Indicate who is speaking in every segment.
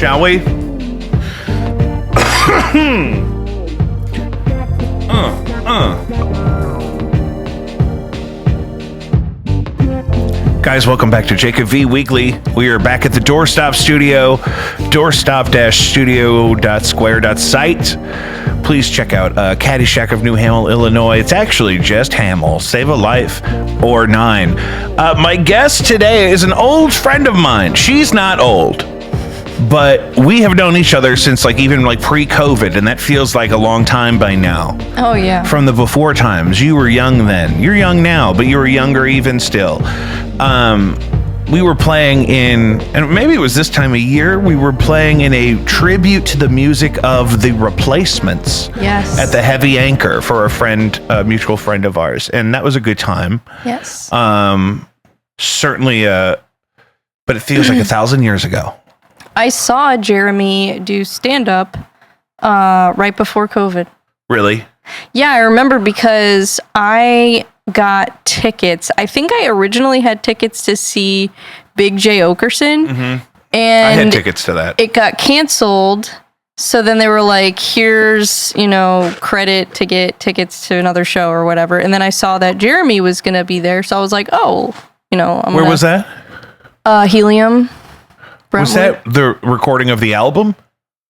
Speaker 1: shall we? Guys, welcome back to Jacob V Weekly. We are back at the Doorstop Studio, doorstop-studio.square.site. Please check out Caddyshack of New Hamel, Illinois. It's actually just Hamel. Save a life or 9. My guest today is an old friend of mine. She's not old, but we have known each other since even pre-COVID, and that feels like a long time by now.
Speaker 2: Oh, yeah.
Speaker 1: From the before times. You were young then. You're young now, but you were younger even still. We were playing in, and maybe it was this time of year, we were playing in a tribute to the music of The Replacements.
Speaker 2: Yes.
Speaker 1: At the Heavy Anchor for a mutual friend of ours. And that was a good time.
Speaker 2: Yes.
Speaker 1: Certainly, but it feels like 1,000 years ago.
Speaker 2: I saw Jeremy do stand-up right before COVID.
Speaker 1: Really?
Speaker 2: Yeah, I remember because I got tickets. I think I originally had tickets to see Big J. Okerson.
Speaker 1: Mm-hmm.
Speaker 2: And
Speaker 1: I had tickets to that.
Speaker 2: It got canceled. So then they were like, here's, credit to get tickets to another show or whatever. And then I saw that Jeremy was going to be there. So I was like, Where
Speaker 1: was that?
Speaker 2: Helium.
Speaker 1: Was that the recording of the album?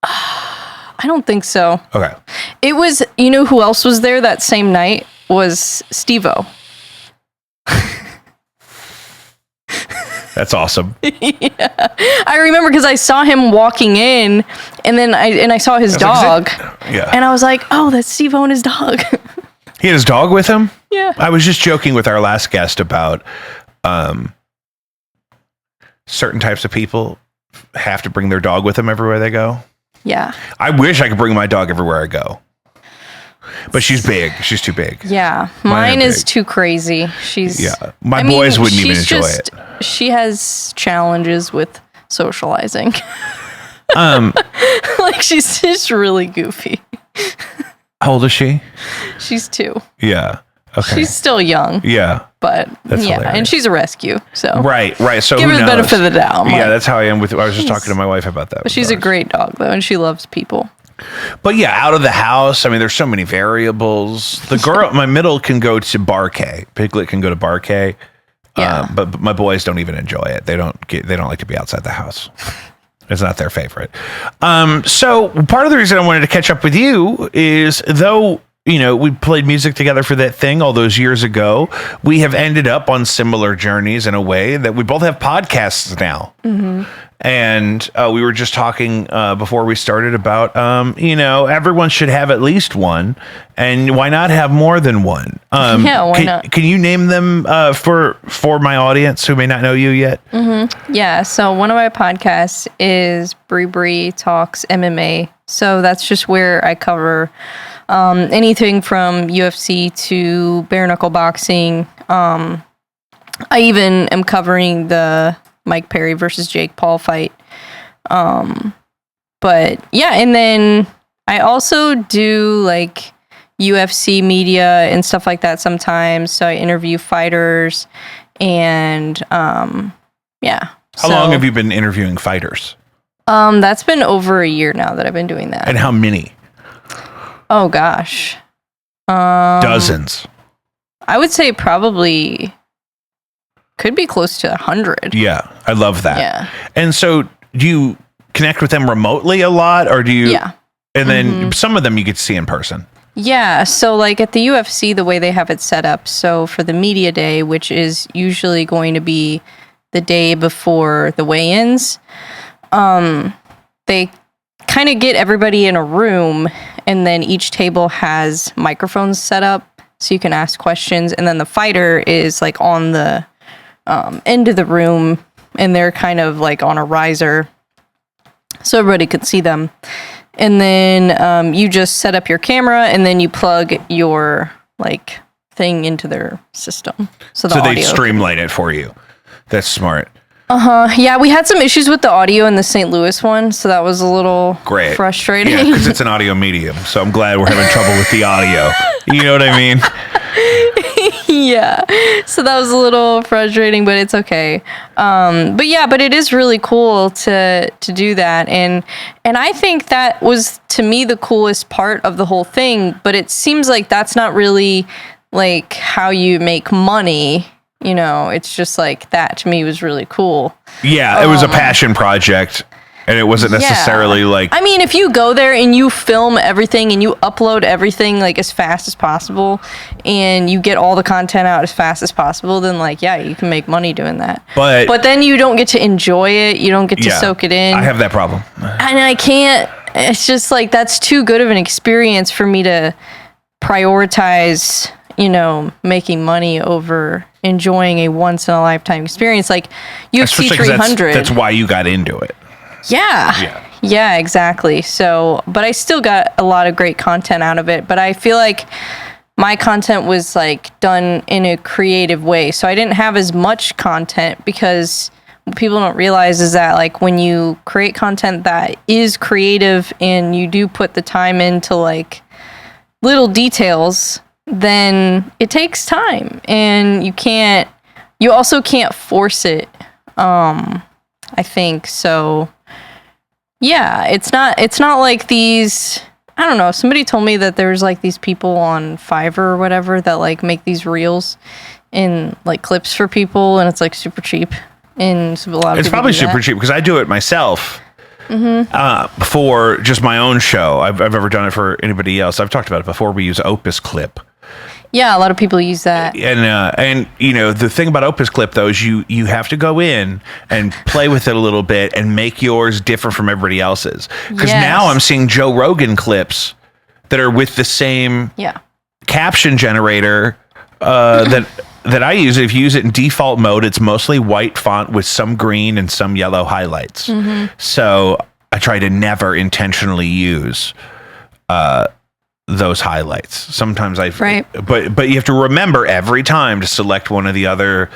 Speaker 2: I don't think so.
Speaker 1: Okay.
Speaker 2: It was, who else was there that same night was Steve-O.
Speaker 1: That's awesome.
Speaker 2: Yeah. I remember because I saw him walking in, and then I saw his dog.
Speaker 1: Yeah.
Speaker 2: And I was like, oh, that's Steve-O and his dog.
Speaker 1: He had his dog with him?
Speaker 2: Yeah.
Speaker 1: I was just joking with our last guest about certain types of people have to bring their dog with them everywhere they go.
Speaker 2: Yeah.
Speaker 1: I wish I could bring my dog everywhere I go. But she's big. She's too big.
Speaker 2: Yeah. Mine is too crazy.
Speaker 1: My boys wouldn't even enjoy it.
Speaker 2: She has challenges with socializing. She's just really goofy.
Speaker 1: How old is she?
Speaker 2: She's 2.
Speaker 1: Yeah. Okay.
Speaker 2: She's still young.
Speaker 1: Yeah.
Speaker 2: But
Speaker 1: that's hilarious.
Speaker 2: And she's a rescue. So
Speaker 1: Right. So
Speaker 2: give her the benefit of the doubt.
Speaker 1: That's how I am with. I was just talking to my wife about that.
Speaker 2: But she's a great dog though, and she loves people.
Speaker 1: But yeah, out of the house. I mean, there's so many variables. The girl, my middle, can go to Bar K. Piglet can go to Bar K.
Speaker 2: Yeah.
Speaker 1: But my boys don't even enjoy it. They don't like to be outside the house. It's not their favorite. So part of the reason I wanted to catch up with you is, though, we played music together for that thing all those years ago, we have ended up on similar journeys in a way that we both have podcasts now. Mm-hmm. And we were just talking before we started about, everyone should have at least one. And why not have more than one?
Speaker 2: Why not?
Speaker 1: Can you name them for my audience who may not know you yet?
Speaker 2: Mm-hmm. Yeah. So one of my podcasts is Bre Bre Talks MMA. So that's just where I cover anything from UFC to bare knuckle boxing. I even am covering the Mike Perry versus Jake Paul fight. But yeah, and then I also do UFC media and stuff like that sometimes. So I interview fighters and yeah.
Speaker 1: How long have you been interviewing fighters?
Speaker 2: That's been over a year now that I've been doing that.
Speaker 1: And how many?
Speaker 2: Oh gosh.
Speaker 1: Dozens.
Speaker 2: I would say probably could be close to 100.
Speaker 1: Yeah, I love that.
Speaker 2: Yeah.
Speaker 1: And so do you connect with them remotely a lot, or do you?
Speaker 2: Yeah.
Speaker 1: And then some of them you get to see in person.
Speaker 2: Yeah. So at the UFC, the way they have it set up, so for the media day, which is usually going to be the day before the weigh-ins, they kind of get everybody in a room, and then each table has microphones set up so you can ask questions, and then the fighter is on the end of the room, and they're kind of on a riser so everybody could see them. And then you just set up your camera, and then you plug your thing into their system. So
Speaker 1: they streamline it for you. That's smart.
Speaker 2: Yeah, we had some issues with the audio in the St. Louis one, so that was a little frustrating.
Speaker 1: Yeah, because it's an audio medium, so I'm glad we're having trouble with the audio. You know what I mean?
Speaker 2: Yeah. So that was a little frustrating, but it's okay. But it is really cool to do that. And I think that was, to me, the coolest part of the whole thing. But it seems like that's not really like how you make money. You know, it's just like that to me was really cool.
Speaker 1: Yeah, it was a passion project. And it wasn't necessarily like...
Speaker 2: I mean, if you go there and you film everything and you upload everything like as fast as possible and you get all the content out as fast as possible, then like, yeah, you can make money doing that. But then you don't get to enjoy it. You don't get to soak it in.
Speaker 1: I have that problem.
Speaker 2: And I can't... It's just like, that's too good of an experience for me to prioritize, you know, making money over enjoying a once-in-a-lifetime experience. Like UFC 300.
Speaker 1: That's why you got into it.
Speaker 2: Yeah, exactly. So, but I still got a lot of great content out of it, but I feel like my content was like done in a creative way. So I didn't have as much content because what people don't realize is that like when you create content that is creative and you do put the time into like little details, then it takes time and you also can't force it. I think so. Yeah, it's not like these, I don't know, somebody told me that there's like these people on Fiverr or whatever that like make these reels and like clips for people and it's like super cheap. And so a lot of
Speaker 1: it's probably super cheap because I do it myself for just my own show. I've never done it for anybody else. I've talked about it before. We use Opus Clip.
Speaker 2: Yeah, a lot of people use that.
Speaker 1: And you know, the thing about Opus Clip though is you have to go in and play with it a little bit and make yours different from everybody else's. Because now I'm seeing Joe Rogan clips that are with the same caption generator that I use. If you use it in default mode, it's mostly white font with some green and some yellow highlights. So I try to never intentionally use those highlights. Sometimes but you have to remember every time to select one of the other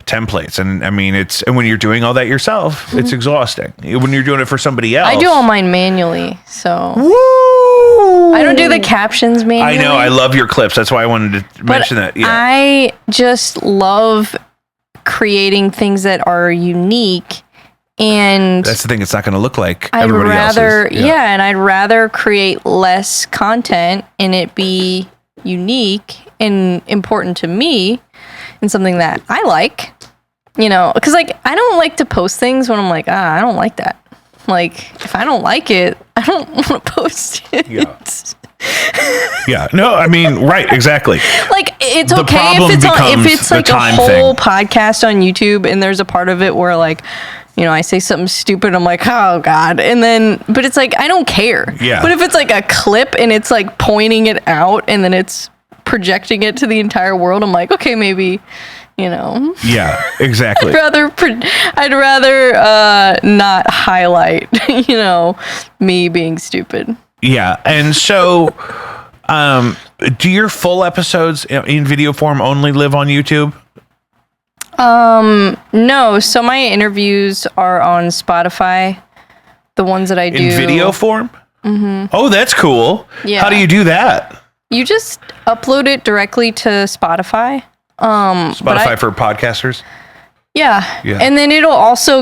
Speaker 1: templates. And I mean, and when you're doing all that yourself, it's exhausting. When you're doing it for somebody else.
Speaker 2: I do all mine manually, so.
Speaker 1: Woo!
Speaker 2: I don't do the captions manually.
Speaker 1: I know. I love your clips. That's why I wanted to mention that. Yeah.
Speaker 2: I just love creating things that are unique. And
Speaker 1: that's the thing. It's not going to look like everybody else's.
Speaker 2: Yeah, and I'd rather create less content and it be unique and important to me and something that I like. You know, because like I don't like to post things when I'm like, I don't like that. Like if I don't like it, I don't want to post it.
Speaker 1: Yeah. No, I mean, right, exactly.
Speaker 2: Like it's okay if it's like a whole podcast on YouTube and there's a part of it where like, you know, I say something stupid, I'm like, oh God. And then, but it's like, I don't care.
Speaker 1: Yeah.
Speaker 2: But if it's like a clip and it's like pointing it out and then it's projecting it to the entire world, I'm like, okay, maybe, you know.
Speaker 1: Yeah, exactly.
Speaker 2: I'd rather not highlight, you know, me being stupid.
Speaker 1: Yeah. And so, do your full episodes in video form only live on YouTube?
Speaker 2: No. So my interviews are on Spotify. The ones that I do
Speaker 1: in video form. Oh, that's cool.
Speaker 2: Yeah.
Speaker 1: How do you do that?
Speaker 2: You just upload it directly to Spotify.
Speaker 1: Spotify for podcasters.
Speaker 2: Yeah. And then it'll also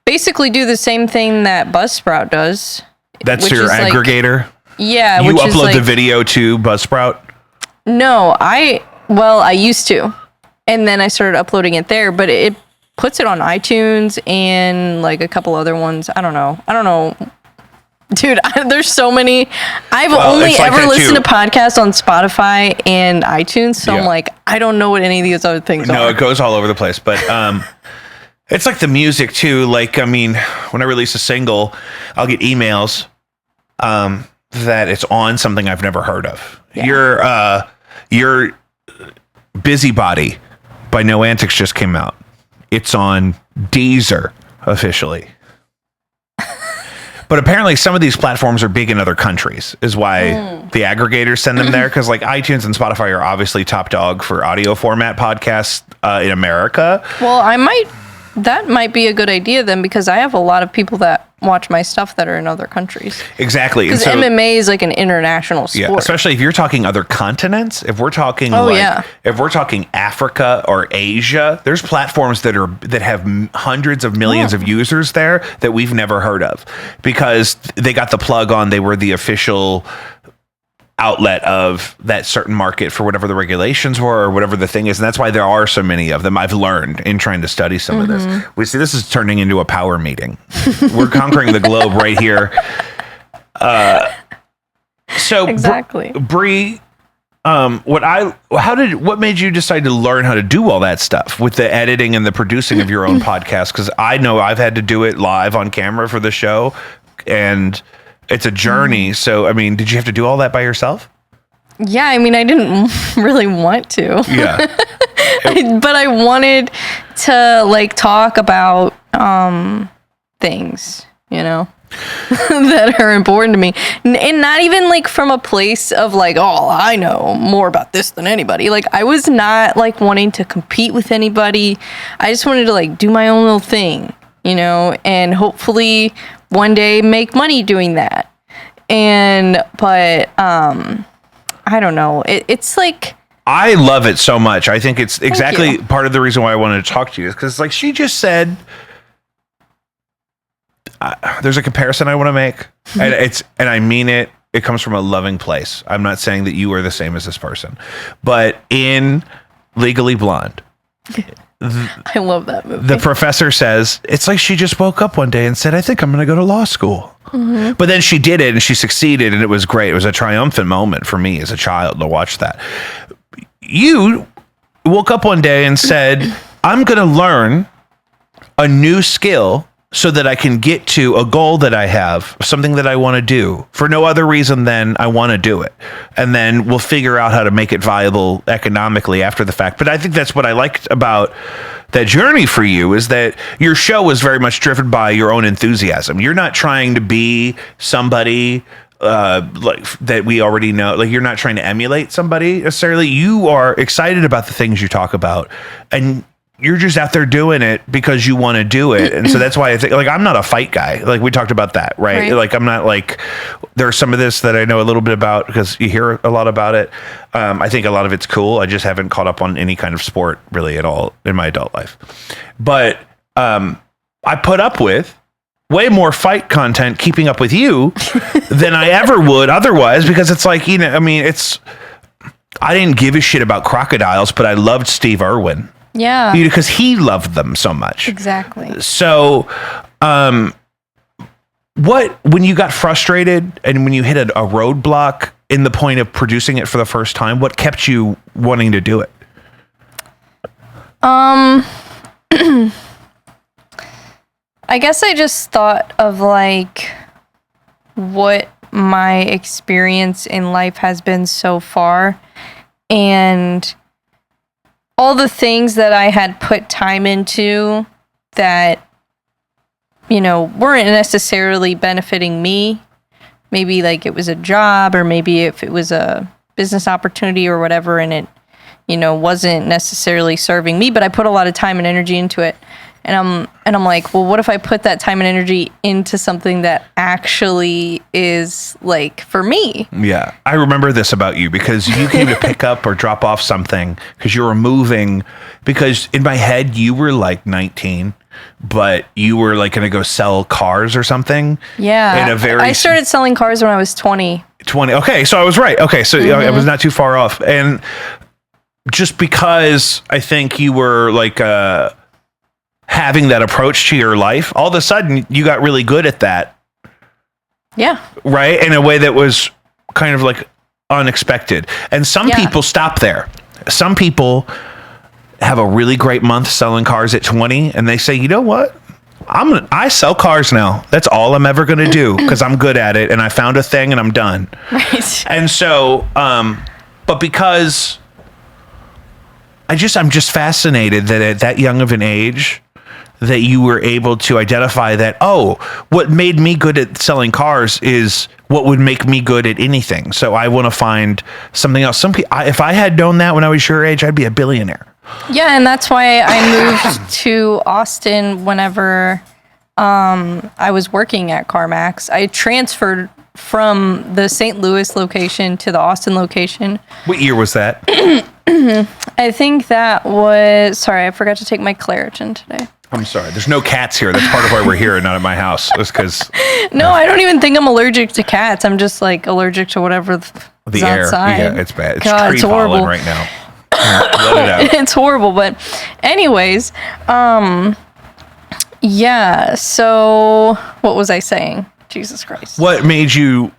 Speaker 2: basically do the same thing that Buzzsprout does.
Speaker 1: That's your aggregator.
Speaker 2: Yeah.
Speaker 1: You upload the video to Buzzsprout.
Speaker 2: No, I used to, and then I started uploading it there, but it puts it on iTunes and like a couple other ones. I don't know. Dude, there's so many. I've only ever listened to podcasts on Spotify and iTunes, so I'm like, I don't know what any of these other things are.
Speaker 1: No, it goes all over the place, but it's like the music too. Like, I mean, when I release a single, I'll get emails that it's on something I've never heard of. Yeah. Your Busybody by No Antics just came out. It's on Deezer officially. But apparently some of these platforms are big in other countries is why the aggregators send them there. Because like iTunes and Spotify are obviously top dog for audio format podcasts in America.
Speaker 2: Well, I might That might be a good idea then, because I have a lot of people that watch my stuff that are in other countries.
Speaker 1: Exactly.
Speaker 2: Because MMA is like an international sport.
Speaker 1: Yeah, especially if you're talking other continents. If we're talking if we're talking Africa or Asia, there's platforms that have hundreds of millions of users there that we've never heard of because they got the plug on. They were the official outlet of that certain market for whatever the regulations were or whatever the thing is, and that's why there are so many of them. I've learned in trying to study some of this. We see this is turning into a power meeting. We're conquering the globe right here. So
Speaker 2: exactly,
Speaker 1: Bre, what made you decide to learn how to do all that stuff with the editing and the producing of your own podcast? Because I know I've had to do it live on camera for the show, and it's a journey. So, I mean, did you have to do all that by yourself?
Speaker 2: Yeah, I mean, I didn't really want to.
Speaker 1: Yeah.
Speaker 2: But I wanted to like talk about things, you know, that are important to me. And not even like from a place of like, oh, I know more about this than anybody. Like, I was not like wanting to compete with anybody. I just wanted to like do my own little thing, you know, and hopefully one day make money doing that. But I don't know. It's like,
Speaker 1: I love it so much. I think it's exactly part of the reason why I wanted to talk to you is because like she just said, there's a comparison I want to make, and I mean it. It comes from a loving place. I'm not saying that you are the same as this person, but in Legally Blonde,
Speaker 2: I love that movie.
Speaker 1: the professor says it's like she just woke up one day and said, I think I'm going to go to law school. But then she did it and she succeeded and it was great. It was a triumphant moment for me as a child to watch that. You woke up one day and said, I'm going to learn a new skill so that I can get to a goal that I have, something that I want to do for no other reason than I want to do it. And then we'll figure out how to make it viable economically after the fact. But I think that's what I liked about that journey for you is that your show was very much driven by your own enthusiasm. You're not trying to be somebody like that we already know. Like you're not trying to emulate somebody necessarily. You are excited about the things you talk about, and you're just out there doing it because you want to do it. And so that's why I think, like, I'm not a fight guy. Like we talked about that, right? Like I'm not like, there's some of this that I know a little bit about because you hear a lot about it. I think a lot of it's cool. I just haven't caught up on any kind of sport really at all in my adult life. But I put up with way more fight content keeping up with you than I ever would otherwise, because it's like, you know, I mean, I didn't give a shit about crocodiles, but I loved Steve Irwin.
Speaker 2: Yeah.
Speaker 1: Because he loved them so much.
Speaker 2: Exactly.
Speaker 1: So, when you got frustrated and when you hit a roadblock in the point of producing it for the first time, what kept you wanting to do it?
Speaker 2: I guess I just thought of like what my experience in life has been so far, and all the things that I had put time into that, you know, weren't necessarily benefiting me. Maybe like it was a job, or maybe if it was a business opportunity or whatever, and it, you know, wasn't necessarily serving me, but I put a lot of time and energy into it. And I'm like, well, what if I put that time and energy into something that actually is like for me? Yeah.
Speaker 1: I remember this about you because you came to pick up or drop off something because you were moving, because in my head you were like 19, but you were like going to go sell cars or something.
Speaker 2: Yeah. I started selling cars when I was 20.
Speaker 1: 20. Okay. So I was right. Okay. So I was not too far off. And just because I think you were like, having that approach to your life, all of a sudden you got really good at that.
Speaker 2: Yeah.
Speaker 1: Right? In a way that was kind of like unexpected. And some people stop there. Some people have a really great month selling cars at 20 and they say, you know what? I sell cars now. That's all I'm ever going to do because I'm good at it and I found a thing and I'm done.
Speaker 2: Right.
Speaker 1: And so, but because I'm just fascinated that at that young of an age, that you were able to identify that, oh, what made me good at selling cars is what would make me good at anything. So I want to find something else. If I had known that when I was your age, I'd be a billionaire.
Speaker 2: Yeah, and that's why I moved to Austin whenever I was working at CarMax. I transferred from the St. Louis location to the Austin location.
Speaker 1: What year was that?
Speaker 2: I think that was... Sorry, I forgot to take my Claritin today.
Speaker 1: I'm sorry. There's no cats here. That's part of why we're here and not at my house. It's because...
Speaker 2: No, I don't even think I'm allergic to cats. I'm just like allergic to whatever
Speaker 1: the air.
Speaker 2: outside.
Speaker 1: Yeah, it's bad. It's
Speaker 2: God,
Speaker 1: tree
Speaker 2: it's horrible
Speaker 1: pollen right now. Let it out.
Speaker 2: It's horrible, but anyways, yeah, so what was I saying? Jesus Christ.
Speaker 1: What made you,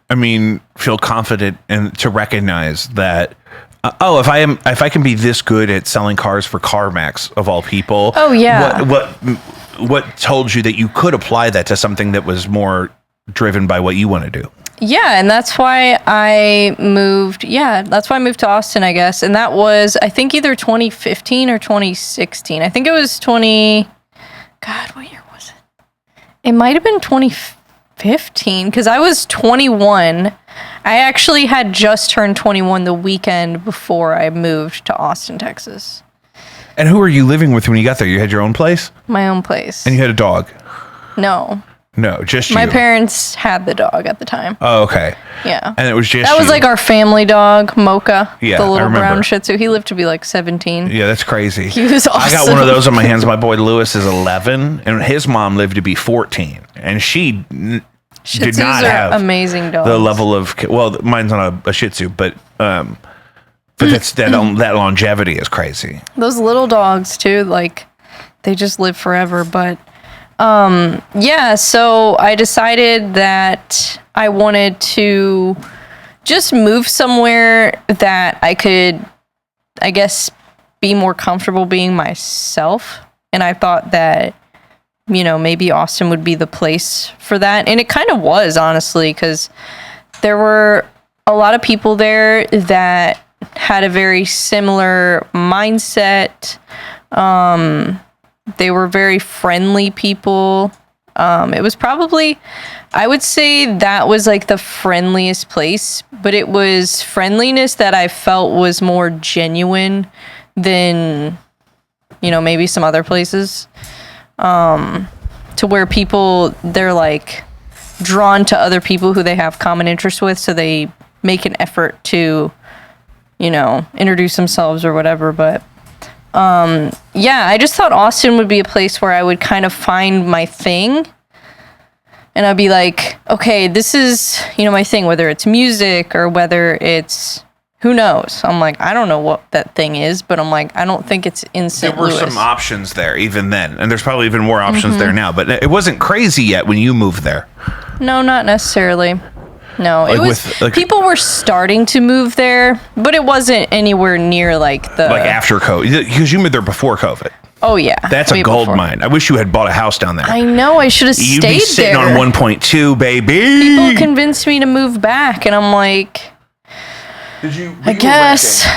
Speaker 1: feel confident and to recognize that, if I can be this good at selling cars for CarMax of all people.
Speaker 2: Oh, yeah.
Speaker 1: What told you that you could apply that to something that was more driven by what you want to do?
Speaker 2: Yeah, and that's why I moved. Yeah, that's why I moved to Austin, I guess. And that was, I think, either 2015 or 2016. I think it was God, what year was it? It might have been 2015 because I was 21. I actually had just turned 21 the weekend before I moved to Austin, Texas.
Speaker 1: And who were you living with when you got there? You had your own place?
Speaker 2: My own place.
Speaker 1: And you had a dog?
Speaker 2: No,
Speaker 1: just you.
Speaker 2: my parents had the dog at the time.
Speaker 1: Oh, okay.
Speaker 2: Yeah.
Speaker 1: And it was just
Speaker 2: That was
Speaker 1: you.
Speaker 2: like our family dog, Mocha,
Speaker 1: Yeah,
Speaker 2: the
Speaker 1: I
Speaker 2: little
Speaker 1: remember.
Speaker 2: brown Shih Tzu. He lived to be like 17.
Speaker 1: Yeah, that's crazy.
Speaker 2: He was
Speaker 1: I got
Speaker 2: awesome.
Speaker 1: one of those on my hands. My boy Lewis is 11, and his mom lived to be 14, and she
Speaker 2: Shih
Speaker 1: did
Speaker 2: Tzus
Speaker 1: not
Speaker 2: are
Speaker 1: have
Speaker 2: amazing dogs.
Speaker 1: the level of mine's on a Shih Tzu, but that's that longevity is crazy.
Speaker 2: Those little dogs too, like they just live forever. But yeah, so I decided that I wanted to just move somewhere that I could, I guess, be more comfortable being myself. And I thought that, maybe Austin would be the place for that. And it kind of was, honestly, because there were a lot of people there that had a very similar mindset. They were very friendly people. It was probably, I would say that was like the friendliest place, but it was friendliness that I felt was more genuine than, maybe some other places. To where people, they're like drawn to other people who they have common interests with, so they make an effort to, introduce themselves or whatever. But yeah, I just thought Austin would be a place where I would kind of find my thing. And I'd be like, okay, this is, my thing, whether it's music or whether it's, who knows? I'm like, I don't know what that thing is, but I'm like, I don't think it's in St. Louis.
Speaker 1: There were some options there even then, and there's probably even more options there now, but it wasn't crazy yet when you moved there.
Speaker 2: No, not necessarily. No,
Speaker 1: Like
Speaker 2: it was,
Speaker 1: with,
Speaker 2: people were starting to move there, but it wasn't anywhere near like the...
Speaker 1: Like after COVID, because you moved there before COVID.
Speaker 2: Oh, yeah.
Speaker 1: That's a
Speaker 2: way
Speaker 1: gold
Speaker 2: before.
Speaker 1: mine. I wish you had bought a house down there.
Speaker 2: I know, I should have
Speaker 1: You'd
Speaker 2: stayed
Speaker 1: be sitting
Speaker 2: there.
Speaker 1: on 1.2, baby.
Speaker 2: People convinced me to move back, and I'm like... I guess.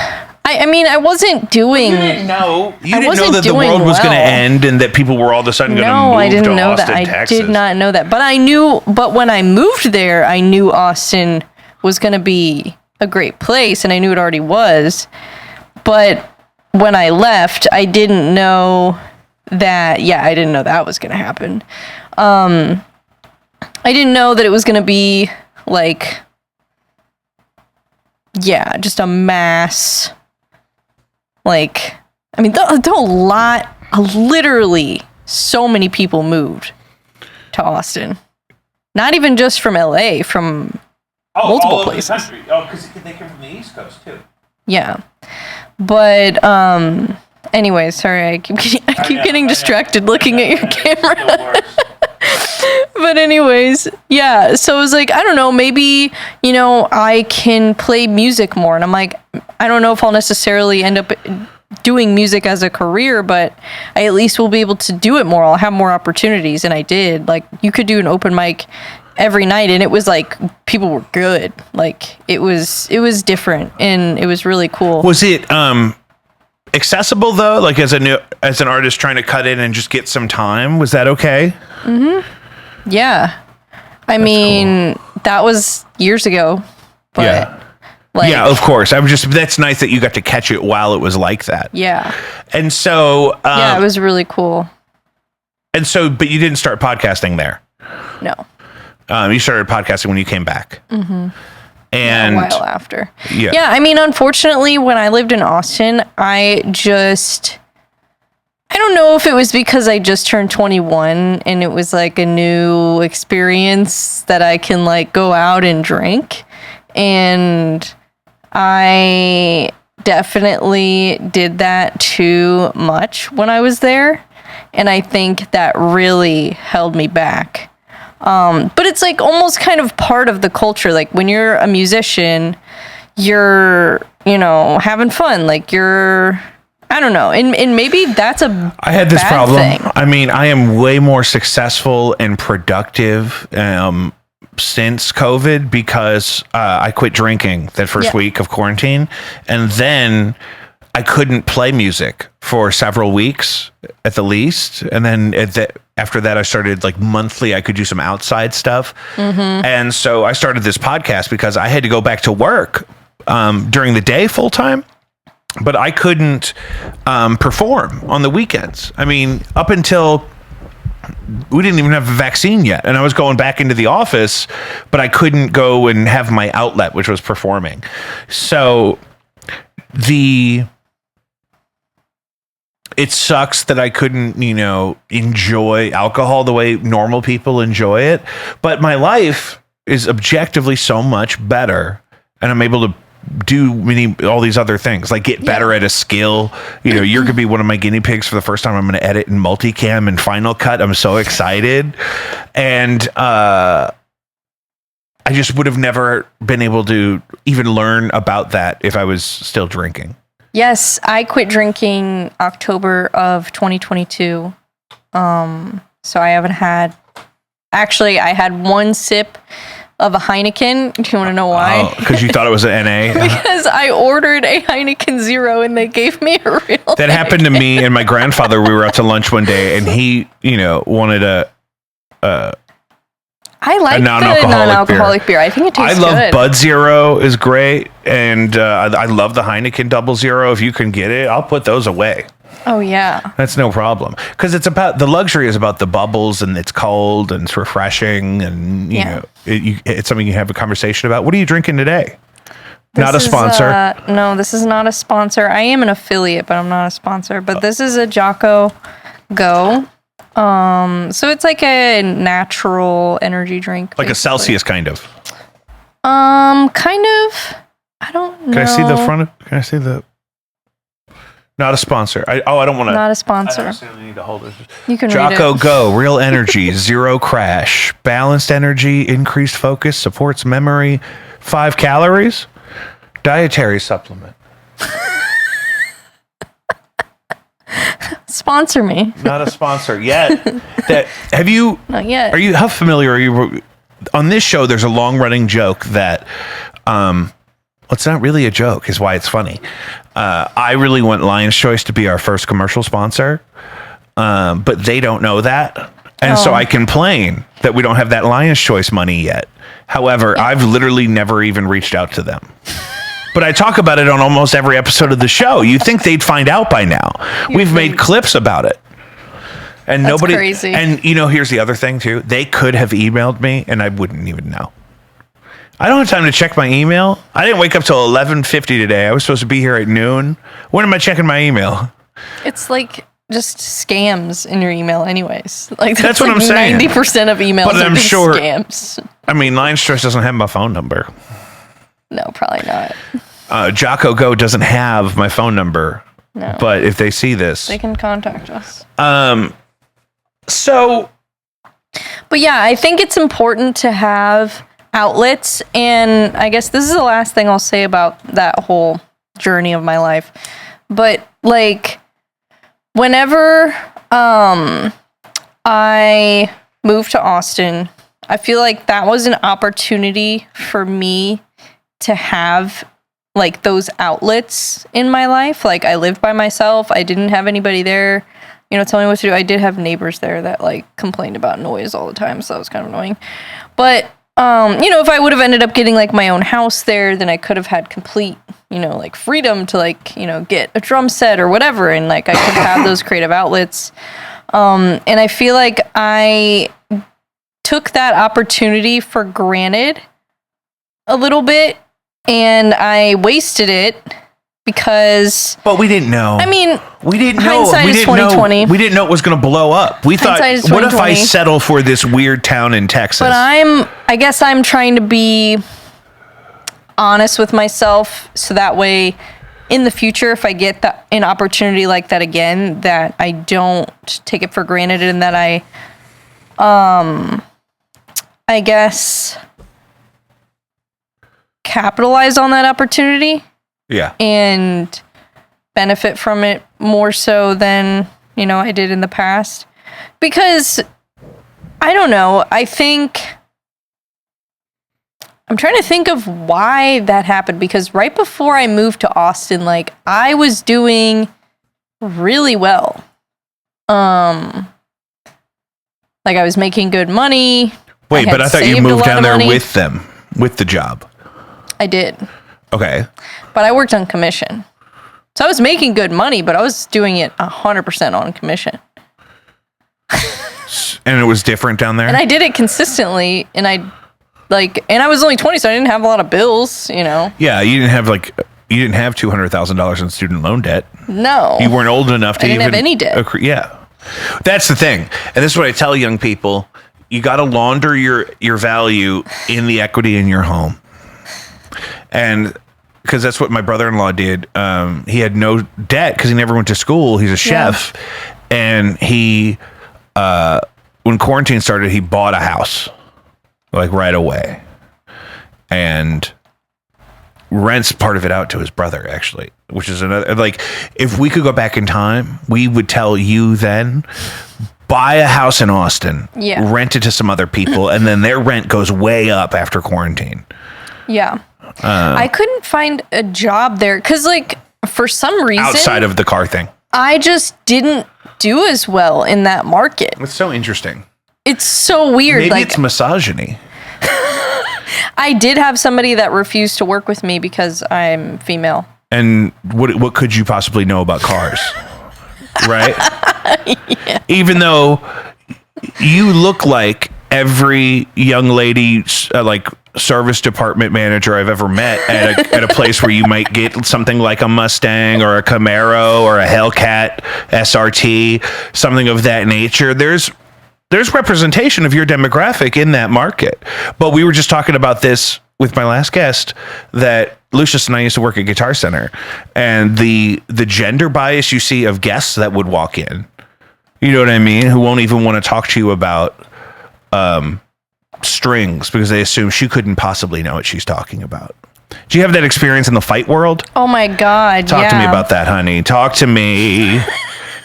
Speaker 2: I mean, I wasn't doing...
Speaker 1: You didn't know
Speaker 2: wasn't
Speaker 1: that the
Speaker 2: doing
Speaker 1: world was going to
Speaker 2: well.
Speaker 1: end and that people were all of a sudden going to move
Speaker 2: No, I didn't
Speaker 1: to
Speaker 2: know
Speaker 1: Austin,
Speaker 2: that.
Speaker 1: Texas.
Speaker 2: I did not know that. But I knew, but when I moved there, I knew Austin was going to be a great place, and I knew it already was. But when I left, I didn't know that, I didn't know that was going to happen. I didn't know that it was going to be like, just a mass, like, I mean, there were literally so many people moved to Austin. Not even just from LA, from multiple places.
Speaker 1: Over the country. Oh, because they come from the East Coast too.
Speaker 2: Yeah. But anyway, sorry, I keep getting distracted looking at your camera. But anyways, yeah, so it was like, I don't know, maybe, I can play music more. And I'm like, I don't know if I'll necessarily end up doing music as a career, but I at least will be able to do it more. I'll have more opportunities. And I did. Like, you could do an open mic every night, and it was like, people were good. Like, it was different, and it was really cool.
Speaker 1: Was it accessible though? Like as an artist trying to cut in and just get some time, was that okay?
Speaker 2: Mm-hmm. Yeah. I mean, that was years ago, but Like,
Speaker 1: yeah, of course. That's nice that you got to catch it while it was like that.
Speaker 2: Yeah.
Speaker 1: And so,
Speaker 2: yeah, it was really cool.
Speaker 1: And so, but you didn't start podcasting there.
Speaker 2: No.
Speaker 1: You started podcasting when you came back.
Speaker 2: Mm-hmm.
Speaker 1: And
Speaker 2: a while after.
Speaker 1: Yeah.
Speaker 2: Yeah. I mean, unfortunately, when I lived in Austin, I don't know if it was because I just turned 21 and it was like a new experience that I can like go out and drink. And I definitely did that too much when I was there. And I think that really held me back. But it's like almost kind of part of the culture. Like when you're a musician, you're, having fun. Like I don't know. And maybe that's
Speaker 1: I had this
Speaker 2: bad
Speaker 1: problem.
Speaker 2: thing.
Speaker 1: I mean, I am way more successful and productive since COVID because I quit drinking that first week of quarantine. And then I couldn't play music for several weeks at the least. And then after that, I started like monthly, I could do some outside stuff. Mm-hmm. And so I started this podcast because I had to go back to work during the day full time. But I couldn't perform on the weekends. I mean, up until we didn't even have a vaccine yet. And I was going back into the office, but I couldn't go and have my outlet, which was performing. So it sucks that I couldn't, enjoy alcohol the way normal people enjoy it. But my life is objectively so much better. And I'm able to do all these other things, like get better at a skill. You're gonna be one of my guinea pigs for the first time. I'm gonna edit in multicam and Final Cut. I'm so excited. And I just would have never been able to even learn about that if I was still drinking.
Speaker 2: Yes, I quit drinking October of 2022. So I haven't had, actually I had one sip of a Heineken. Do you want to know why?
Speaker 1: Because you thought it was an NA?
Speaker 2: Because I ordered a Heineken Zero and they gave me a real
Speaker 1: That happened to me and my grandfather. We were out to lunch one day and he, wanted a
Speaker 2: I like the non-alcoholic beer. I think it tastes good.
Speaker 1: I love Bud Zero is great. And I love the Heineken Double Zero. If you can get it, I'll put those away.
Speaker 2: Oh, yeah.
Speaker 1: That's no problem. Because it's about, the luxury is about the bubbles and it's cold and it's refreshing and, it's something you have a conversation about. What are you drinking today? Not a sponsor.
Speaker 2: No, this is not a sponsor. I am an affiliate, but I'm not a sponsor. But this is a Jocko Go. So it's like a natural energy drink.
Speaker 1: Like basically. A Celsius kind of.
Speaker 2: Kind of. I don't know.
Speaker 1: Can I see the front of, can I see the... Not a sponsor. I don't want to.
Speaker 2: Not a sponsor.
Speaker 1: I don't need to hold it.
Speaker 2: You can
Speaker 1: Jocko
Speaker 2: read it.
Speaker 1: Go, real energy, zero crash, balanced energy, increased focus, supports memory, 5 calories, dietary supplement.
Speaker 2: Sponsor me.
Speaker 1: Not a sponsor yet. Have you?
Speaker 2: Not yet.
Speaker 1: How familiar are you? On this show, there's a long running joke that, it's not really a joke, is why it's funny. I really want Lion's Choice to be our first commercial sponsor, but they don't know that. And so I complain that we don't have that Lion's Choice money yet. However, I've literally never even reached out to them. But I talk about it on almost every episode of the show. You'd think they'd find out by now. We've made clips about it. And
Speaker 2: That's crazy.
Speaker 1: And here's the other thing too. They could have emailed me and I wouldn't even know. I don't have time to check my email. I didn't wake up till 11:50 today. I was supposed to be here at noon. When am I checking my email?
Speaker 2: It's like just scams in your email anyways. Like
Speaker 1: that's what
Speaker 2: like
Speaker 1: I'm saying.
Speaker 2: 90% of emails
Speaker 1: but
Speaker 2: are
Speaker 1: I'm
Speaker 2: just
Speaker 1: sure,
Speaker 2: scams.
Speaker 1: I mean, Lion's Choice doesn't have my phone number.
Speaker 2: No, probably not.
Speaker 1: Jocko Go doesn't have my phone number.
Speaker 2: No.
Speaker 1: But if they see this,
Speaker 2: they can contact us.
Speaker 1: But
Speaker 2: yeah, I think it's important to have outlets, and I guess this is the last thing I'll say about that whole journey of my life. But like whenever I moved to Austin, I feel like that was an opportunity for me to have like those outlets in my life. Like I lived by myself. I didn't have anybody there, tell me what to do. I did have neighbors there that like complained about noise all the time, so that was kind of annoying. But if I would have ended up getting like my own house there, then I could have had complete, like freedom to like, get a drum set or whatever. And like I could have those creative outlets. And I feel like I took that opportunity for granted a little bit, and I wasted it because.
Speaker 1: But we didn't know.
Speaker 2: I mean,
Speaker 1: we didn't know.
Speaker 2: Hindsight is 2020.
Speaker 1: We didn't know it was going to blow up. We thought,
Speaker 2: Hindsight is
Speaker 1: what if I
Speaker 2: 2020.
Speaker 1: settle for this weird town in Texas?
Speaker 2: But I guess I'm trying to be honest with myself, so that way, in the future, if I get an opportunity like that again, that I don't take it for granted, and that I guess capitalize on that opportunity.
Speaker 1: Yeah.
Speaker 2: And benefit from it more so than, I did in the past. Because, I don't know, I'm trying to think of why that happened, because right before I moved to Austin, like, I was doing really well. Like, I was making good money.
Speaker 1: Wait, but I thought you moved down there with them, with the job.
Speaker 2: I did.
Speaker 1: Okay.
Speaker 2: But I worked on commission. So I was making good money, but I was doing it 100% on commission.
Speaker 1: And it was different down there?
Speaker 2: And I did it consistently, and I was only 20, so I didn't have a lot of bills,
Speaker 1: Yeah, you didn't have $200,000 in student loan debt.
Speaker 2: No.
Speaker 1: You weren't old enough to
Speaker 2: I didn't have any debt.
Speaker 1: Yeah. That's the thing. And this is what I tell young people. You got to launder your value in the equity in your home. And because that's what my brother-in-law did. He had no debt because he never went to school. He's a chef. Yeah. And he, when quarantine started, he bought a house like right away. And rents part of it out to his brother, actually, which is another, like, if we could go back in time, we would tell you then, buy a house in Austin, rent it to some other people, and then their rent goes way up after quarantine.
Speaker 2: Yeah. I couldn't find a job there because, like, for some reason,
Speaker 1: outside of the car thing,
Speaker 2: I just didn't do as well in that market.
Speaker 1: It's so interesting.
Speaker 2: It's so weird.
Speaker 1: Maybe
Speaker 2: like,
Speaker 1: it's misogyny.
Speaker 2: I did have somebody that refused to work with me because I'm female.
Speaker 1: And what could you possibly know about cars? Right?
Speaker 2: Yeah.
Speaker 1: Even though you look like every young lady, like service department manager I've ever met at a place where you might get something like a Mustang or a Camaro or a Hellcat SRT, something of that nature. There's representation of your demographic in that market. But we were just talking about this with my last guest, that Lucius and I used to work at Guitar Center, and the gender bias you see of guests that would walk in, you know what I mean, who won't even want to talk to you about strings because they assume she couldn't possibly know what she's talking about. Do you have that experience in the fight world?
Speaker 2: Oh my God.
Speaker 1: Talk to me about that, honey. Talk to me.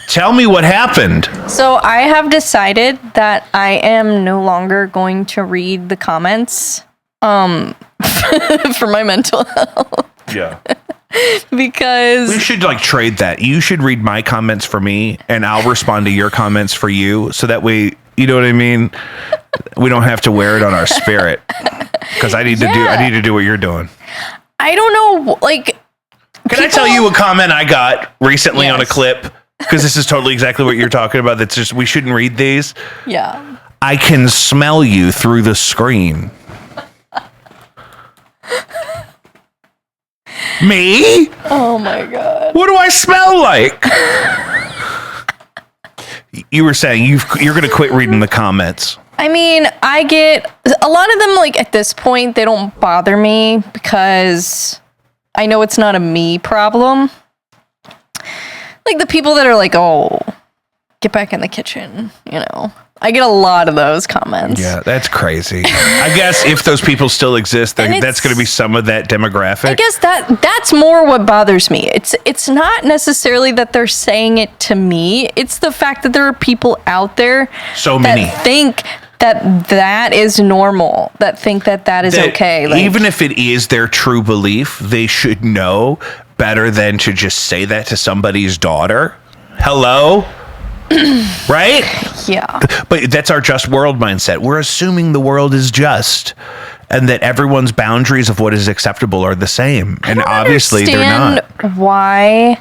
Speaker 1: Tell me what happened.
Speaker 2: So I have decided that I am no longer going to read the comments for my mental health.
Speaker 1: Yeah.
Speaker 2: Because
Speaker 1: we should like trade that. You should read my comments for me and I'll respond to your comments for you. So that way, you know what I mean? We don't have to wear it on our spirit. Because I need to do what you're doing. I don't know, like, can I tell you a comment I got recently on a clip? Because this is totally exactly what you're talking about. That's just, we shouldn't read these.
Speaker 2: Yeah.
Speaker 1: I can smell you through the screen. Me?
Speaker 2: Oh my God.
Speaker 1: What do I smell like? You were saying you're going to quit reading the comments.
Speaker 2: I mean, I get a lot of them, like, at this point, they don't bother me because I know it's not a me problem. Like the people that are like, oh, get back in the kitchen, you know. I get a lot of those comments.
Speaker 1: Yeah, that's crazy. I guess if those people still exist, that's going to be some of that demographic. I
Speaker 2: guess that's more what bothers me. It's not necessarily that they're saying it to me. It's the fact that there are people out there that think that is normal, that think that is okay.
Speaker 1: Like, even if it is their true belief, they should know better than to just say that to somebody's daughter. Hello? Right?
Speaker 2: Yeah.
Speaker 1: But that's our just world mindset. We're assuming the world is just and that everyone's boundaries of what is acceptable are the same. And obviously they're not.
Speaker 2: Why,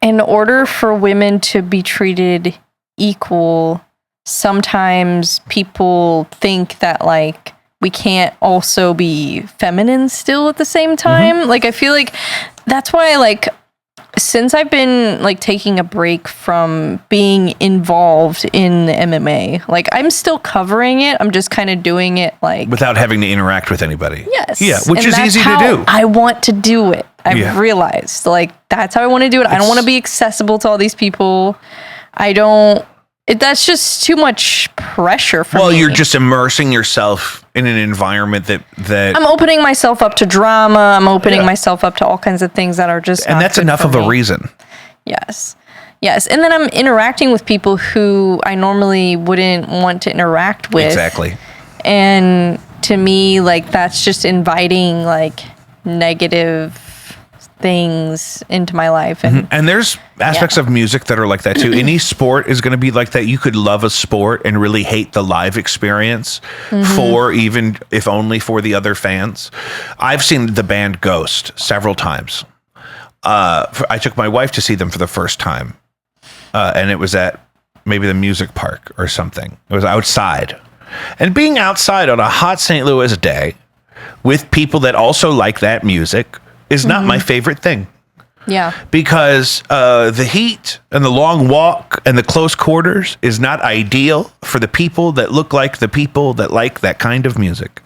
Speaker 2: in order for women to be treated equal, sometimes people think that like we can't also be feminine still at the same time. Like I feel like that's why like since I've been like taking a break from being involved in the MMA, like I'm still covering it. I'm just kind of doing it like
Speaker 1: without having to interact with anybody.
Speaker 2: Yes.
Speaker 1: Yeah, which
Speaker 2: And
Speaker 1: is easy to do.
Speaker 2: I want to do it. I've realized like that's how I want to do it. I don't want to be accessible to all these people. That's just too much pressure for me.
Speaker 1: Well, you're just immersing yourself in an environment that
Speaker 2: I'm opening myself up to drama. I'm opening myself up to all kinds of things that are just
Speaker 1: and
Speaker 2: not
Speaker 1: that's
Speaker 2: good
Speaker 1: enough
Speaker 2: for
Speaker 1: of a
Speaker 2: me.
Speaker 1: reason.
Speaker 2: Yes. And then I'm interacting with people who I normally wouldn't want to interact with.
Speaker 1: Exactly.
Speaker 2: And to me, like that's just inviting like negative things into my life.
Speaker 1: And there's aspects of music that are like that too. Any sport is going to be like that. You could love a sport and really hate the live experience for even if only for the other fans. I've seen the band Ghost several times. I took my wife to see them for the first time. And it was at maybe the music park or something. It was outside. And being outside on a hot St. Louis day with people that also like that music is not my favorite thing.
Speaker 2: Yeah.
Speaker 1: Because the heat and the long walk and the close quarters is not ideal for the people that look like the people that like that kind of music.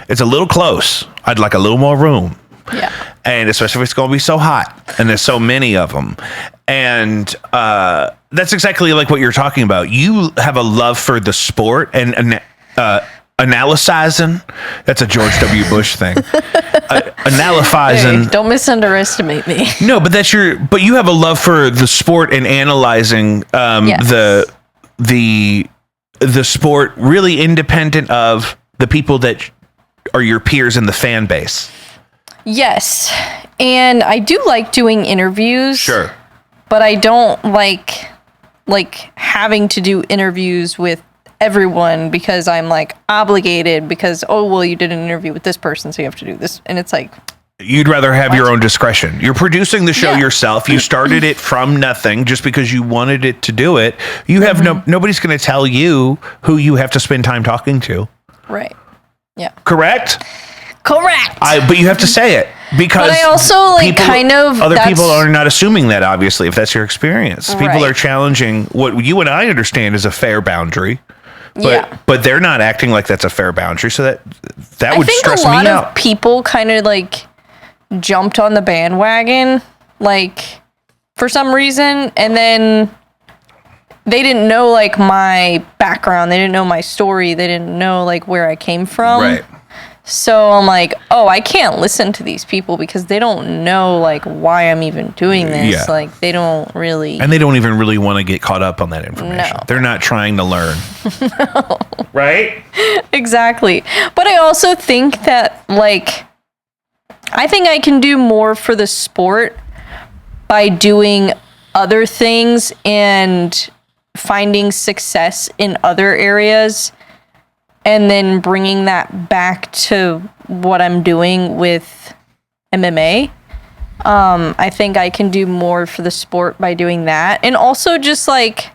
Speaker 1: It's a little close. I'd like a little more room.
Speaker 2: Yeah.
Speaker 1: And especially if it's going to be so hot and there's so many of them. And that's exactly like what you're talking about. You have a love for the sport and analyzing. That's a George W. Bush thing. Analyzing.
Speaker 2: Hey, don't misunderestimate me.
Speaker 1: No, but but you have a love for the sport and analyzing the sport really independent of the people that are your peers in the fan base.
Speaker 2: Yes. And I do like doing interviews.
Speaker 1: Sure.
Speaker 2: But I don't like having to do interviews with everyone because I'm like obligated because, oh, well, you did an interview with this person, so you have to do this. And it's like,
Speaker 1: you'd rather have your own discretion. You're producing the show yourself. You started it from nothing just because you wanted it to do it. You have nobody's going to tell you who you have to spend time talking to.
Speaker 2: right. Yeah.
Speaker 1: Correct?
Speaker 2: Correct.
Speaker 1: But you have to say it because
Speaker 2: But I also like
Speaker 1: other people are not assuming that, obviously, if that's your experience. People are challenging what you and I understand is a fair boundary. But they're not acting like that's a fair boundary, so that would stress me out. I think a lot of
Speaker 2: people kind of like jumped on the bandwagon, like for some reason, and then they didn't know like my background, they didn't know my story, they didn't know like where I came from.
Speaker 1: Right.
Speaker 2: So I'm like, oh, I can't listen to these people because they don't know like why I'm even doing this.
Speaker 1: Yeah.
Speaker 2: Like they don't really.
Speaker 1: And they don't even really want to get caught up on that information.
Speaker 2: No.
Speaker 1: They're not trying to learn. No. Right?
Speaker 2: Exactly. But I also think that like, I think I can do more for the sport by doing other things and finding success in other areas. And then bringing that back to what I'm doing with MMA. I think I can do more for the sport by doing that. And also just like,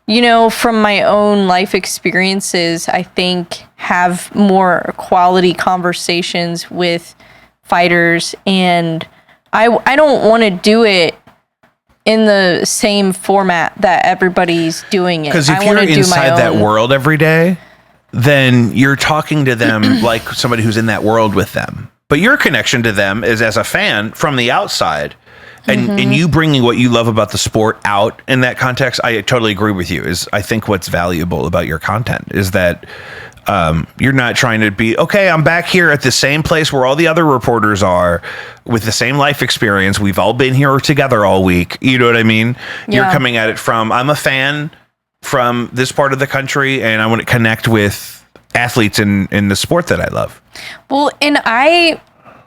Speaker 2: you know, from my own life experiences, I think have more quality conversations with fighters. And I don't want to do it in the same format that everybody's doing it.
Speaker 1: Because if you're inside that world every day, then you're talking to them like somebody who's in that world with them. But your connection to them is as a fan from the outside. And you bringing what you love about the sport out in that context, I totally agree with you. Is I think what's valuable about your content is that you're not trying to be, okay, I'm back here at the same place where all the other reporters are with the same life experience. We've all been here together all week. You know what I mean? Yeah. You're coming at it from, I'm a fan from this part of the country and I want to connect with athletes in the sport that I love.
Speaker 2: Well, and I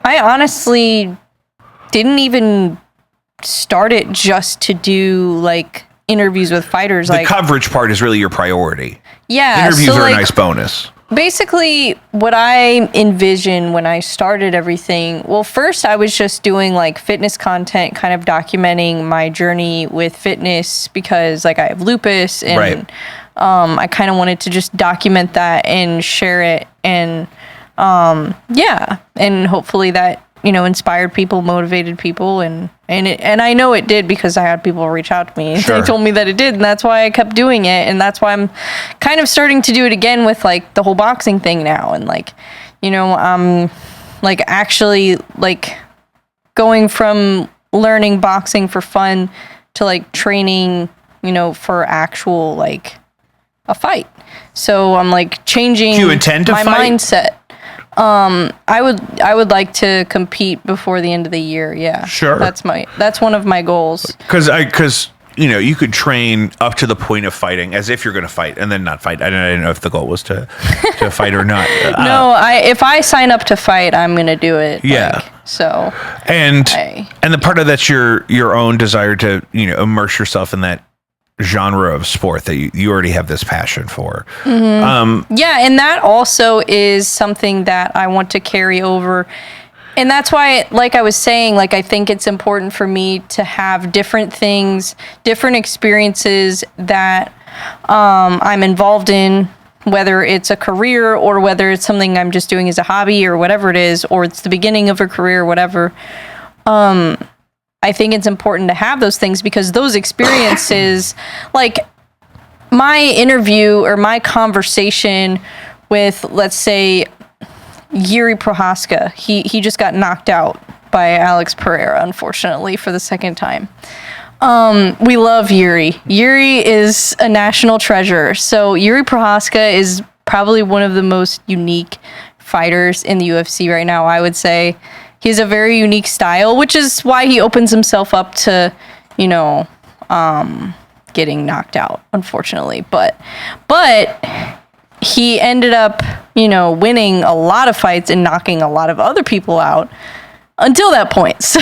Speaker 2: honestly didn't even start it just to do like interviews with fighters.
Speaker 1: The coverage part is really your priority.
Speaker 2: Yeah.
Speaker 1: Interviews are a nice bonus.
Speaker 2: Basically, what I envisioned when I started everything, well, first I was just doing like fitness content, kind of documenting my journey with fitness because like I have lupus and I kind of wanted to just document that and share it. And and hopefully that, inspired people, motivated people, and I know it did because I had people reach out to me. Sure. They told me that it did, and that's why I kept doing it, and that's why I'm kind of starting to do it again with like the whole boxing thing now, and like, I'm like actually like going from learning boxing for fun to like training, for actual like a fight. So I'm like changing
Speaker 1: Do you intend to
Speaker 2: my
Speaker 1: fight?
Speaker 2: mindset. I would like to compete before the end of the year. Yeah.
Speaker 1: Sure.
Speaker 2: That's one of my goals.
Speaker 1: Because you could train up to the point of fighting as if you're going to fight and then not fight. I didn't know if the goal was to fight or not.
Speaker 2: No, if I sign up to fight, I'm going to do it.
Speaker 1: Yeah.
Speaker 2: And
Speaker 1: the part of that's your own desire to, immerse yourself in that genre of sport that you already have this passion for.
Speaker 2: Mm-hmm. And that also is something that I want to carry over. And that's why, like I was saying, like I think it's important for me to have different things, different experiences that I'm involved in, whether it's a career or whether it's something I'm just doing as a hobby or whatever it is, or it's the beginning of a career, whatever. I think it's important to have those things because those experiences, like my interview or my conversation with, let's say, Yuri Prohaska, he just got knocked out by Alex Pereira, unfortunately, for the second time. We love Yuri. Yuri is a national treasure. So Yuri Prohaska is probably one of the most unique fighters in the UFC right now, I would say. He has a very unique style, which is why he opens himself up to, getting knocked out, unfortunately. But he ended up, winning a lot of fights and knocking a lot of other people out until that point. So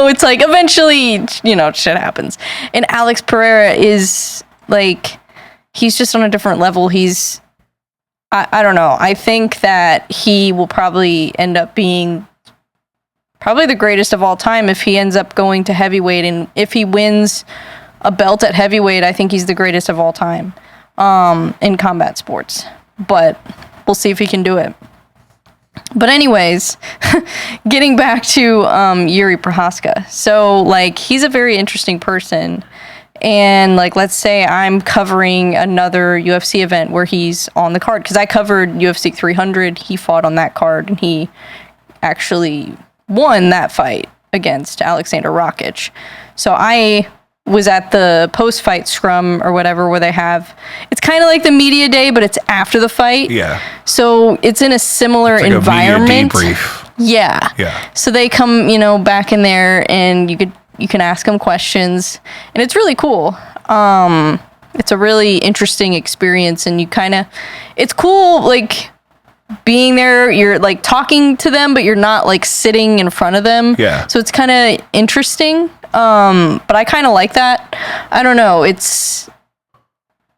Speaker 2: it's like eventually, shit happens. And Alex Pereira is like, he's just on a different level. I don't know. I think that he will probably end up being probably the greatest of all time if he ends up going to heavyweight, and if he wins a belt at heavyweight, I think he's the greatest of all time in combat sports. But we'll see if he can do it. But anyways, getting back to Yuri Prohaska. So like he's a very interesting person, and like let's say I'm covering another UFC event where he's on the card, because I covered UFC 300. He fought on that card, and he actually won that fight against Alexander Rakic. So I was at the post-fight scrum or whatever, where they have, it's kind of like the media day, but it's after the fight.
Speaker 1: Yeah.
Speaker 2: So it's in a similar
Speaker 1: it's like
Speaker 2: environment.
Speaker 1: A media debrief.
Speaker 2: Yeah.
Speaker 1: Yeah.
Speaker 2: So they come, back in there, and you can ask them questions, and it's really cool. It's a really interesting experience, and it's cool, like being there, you're like talking to them, but you're not like sitting in front of them.
Speaker 1: Yeah.
Speaker 2: So it's kind of interesting. But I kind of like that. I don't know. It's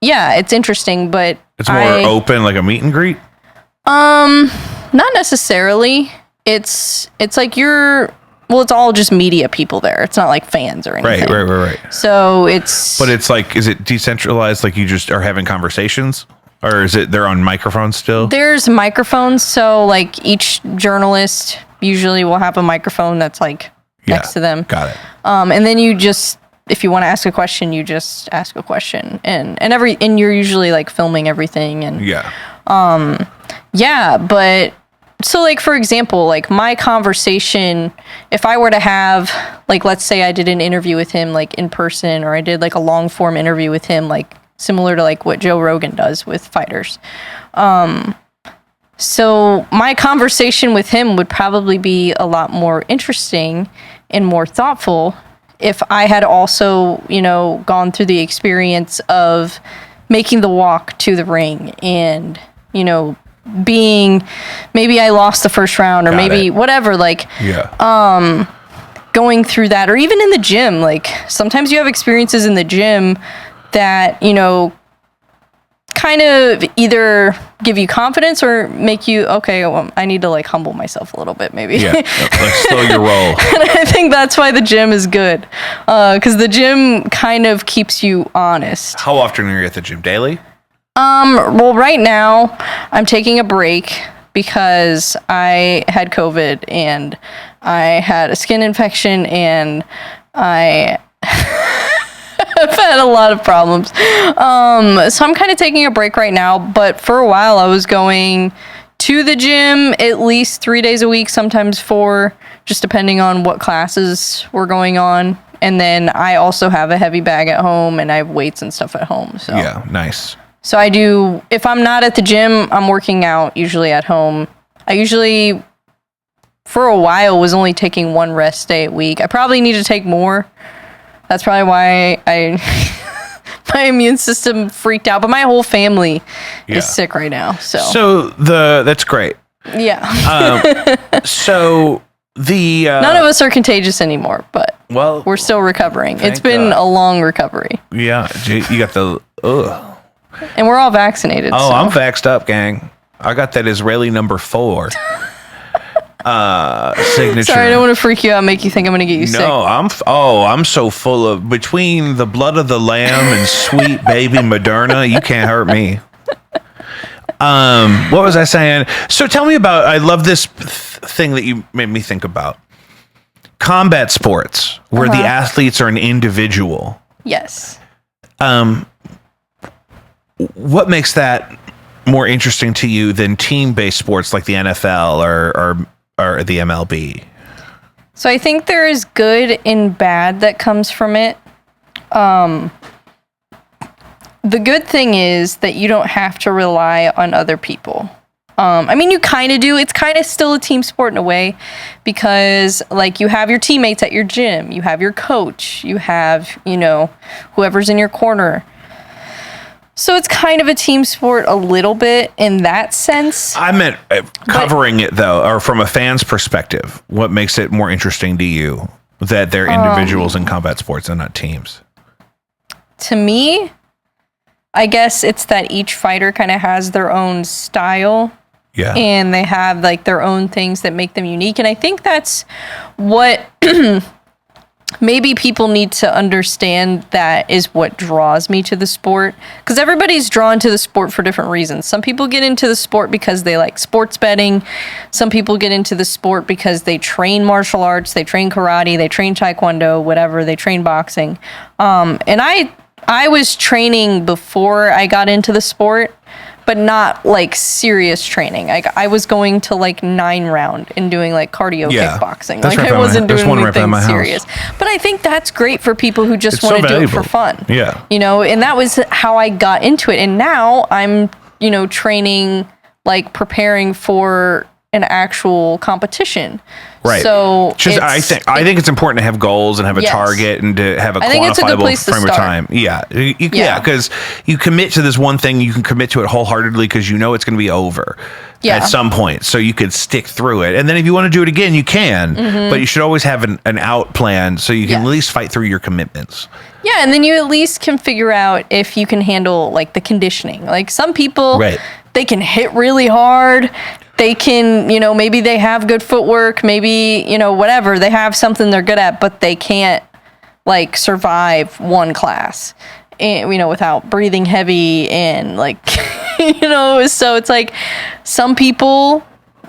Speaker 2: interesting, but
Speaker 1: it's more open, like a meet and greet.
Speaker 2: Not necessarily. It's like it's all just media people there. It's not like fans or anything.
Speaker 1: Right.
Speaker 2: So
Speaker 1: but it's like, is it decentralized? Like you just are having conversations? Or is it they're on microphones still?
Speaker 2: There's microphones, so like each journalist usually will have a microphone that's like next to them.
Speaker 1: Got it.
Speaker 2: And then you just, if you want to ask a question, you just ask a question, and you're usually like filming everything, and but so like for example, like my conversation, if I were to have like, let's say I did an interview with him like in person, or I did like a long form interview with him, like similar to like what Joe Rogan does with fighters. So my conversation with him would probably be a lot more interesting and more thoughtful if I had also, gone through the experience of making the walk to the ring, and, being, maybe I lost the first round, or whatever, like, going through that, or even in the gym. Like sometimes you have experiences in the gym that, you know, kind of either give you confidence or make you, okay, well, I need to like humble myself a little bit, maybe.
Speaker 1: Yeah, like slow your roll.
Speaker 2: And I think that's why the gym is good, because the gym kind of keeps you honest.
Speaker 1: How often are you at the gym? Daily?
Speaker 2: Well, right now I'm taking a break because I had COVID and I had a skin infection and I I've had a lot of problems. So I'm kind of taking a break right now, but for a while I was going to the gym at least 3 days a week, sometimes 4, just depending on what classes were going on. And then I also have a heavy bag at home and I have weights and stuff at home. So
Speaker 1: Yeah, nice.
Speaker 2: So I do, if I'm not at the gym, I'm working out usually at home. I usually, for a while, was only taking 1 rest day a week. I probably need to take more. That's probably why my immune system freaked out. But my whole family is sick right now. So
Speaker 1: that's great.
Speaker 2: Yeah.
Speaker 1: So the
Speaker 2: none of us are contagious anymore, but we're still recovering. It's been a long recovery.
Speaker 1: Yeah, you got the
Speaker 2: and we're all vaccinated.
Speaker 1: Oh, so I'm vaxxed up, gang. I got that Israeli number 4 signature.
Speaker 2: Sorry, I don't want to freak you out and make you think I'm going to get you sick.
Speaker 1: No, I'm so full of, between the blood of the lamb and sweet baby Moderna, you can't hurt me. What was I saying? So tell me about, I love this thing that you made me think about. Combat sports, where the athletes are an individual.
Speaker 2: Yes.
Speaker 1: What makes that more interesting to you than team-based sports like the NFL or the MLB?
Speaker 2: So I think there is good and bad that comes from it. The good thing is that you don't have to rely on other people. I mean, you kind of do. It's kind of still a team sport in a way because, like, you have your teammates at your gym. You have your coach. You have, you know, whoever's in your corner. So it's kind of a team sport a little bit in that sense.
Speaker 1: I meant covering it, though, or from a fan's perspective. What makes it more interesting to you that they're individuals in combat sports and not teams?
Speaker 2: To me, I guess it's that each fighter kind of has their own style.
Speaker 1: Yeah.
Speaker 2: And they have like their own things that make them unique. And I think that's what maybe people need to understand, that is what draws me to the sport. Because everybody's drawn to the sport for different reasons. Some people get into the sport because they like sports betting. Some people get into the sport because they train martial arts, they train karate, they train taekwondo, whatever, they train boxing. And I was training before I got into the sport, but not like serious training. I was going to like 9 round and doing like cardio kickboxing.
Speaker 1: Like
Speaker 2: I wasn't doing anything serious. But I think that's great for people who just want to do it for fun.
Speaker 1: Yeah.
Speaker 2: You know, and that was how I got into it. And now I'm, you know, training, like preparing for an actual competition.
Speaker 1: Right.
Speaker 2: So
Speaker 1: I think it's important to have goals and have a target and to have a quantifiable frame of time. Yeah. Yeah. Because you commit to this one thing, you can commit to it wholeheartedly because you know it's going to be over at some point. So you could stick through it. And then if you want to do it again, you can. But you should always have an out plan so you can at least fight through your commitments.
Speaker 2: Yeah. And then you at least can figure out if you can handle like the conditioning. Like some people, they can hit really hard. They can, you know, maybe they have good footwork, maybe, you know, whatever. They have something they're good at, but they can't, like, survive one class, and, you know, without breathing heavy and, like, you know. So it's like some people,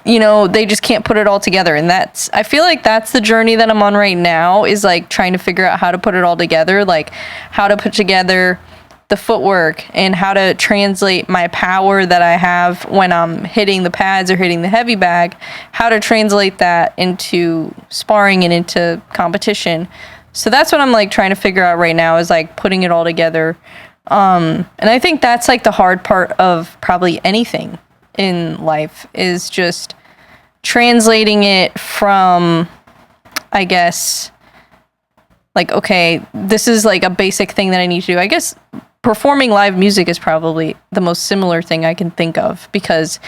Speaker 2: you know, they just can't put it all together. And I feel like that's the journey that I'm on right now, is, like, trying to figure out how to put it all together, like, how to put together the footwork and how to translate my power that I have when I'm hitting the pads or hitting the heavy bag, how to translate that into sparring and into competition. So that's what I'm like trying to figure out right now, is like putting it all together. And I think that's like the hard part of probably anything in life, is just translating it from, I guess, like, okay, this is like a basic thing that I need to do. I guess performing live music is probably the most similar thing I can think of, because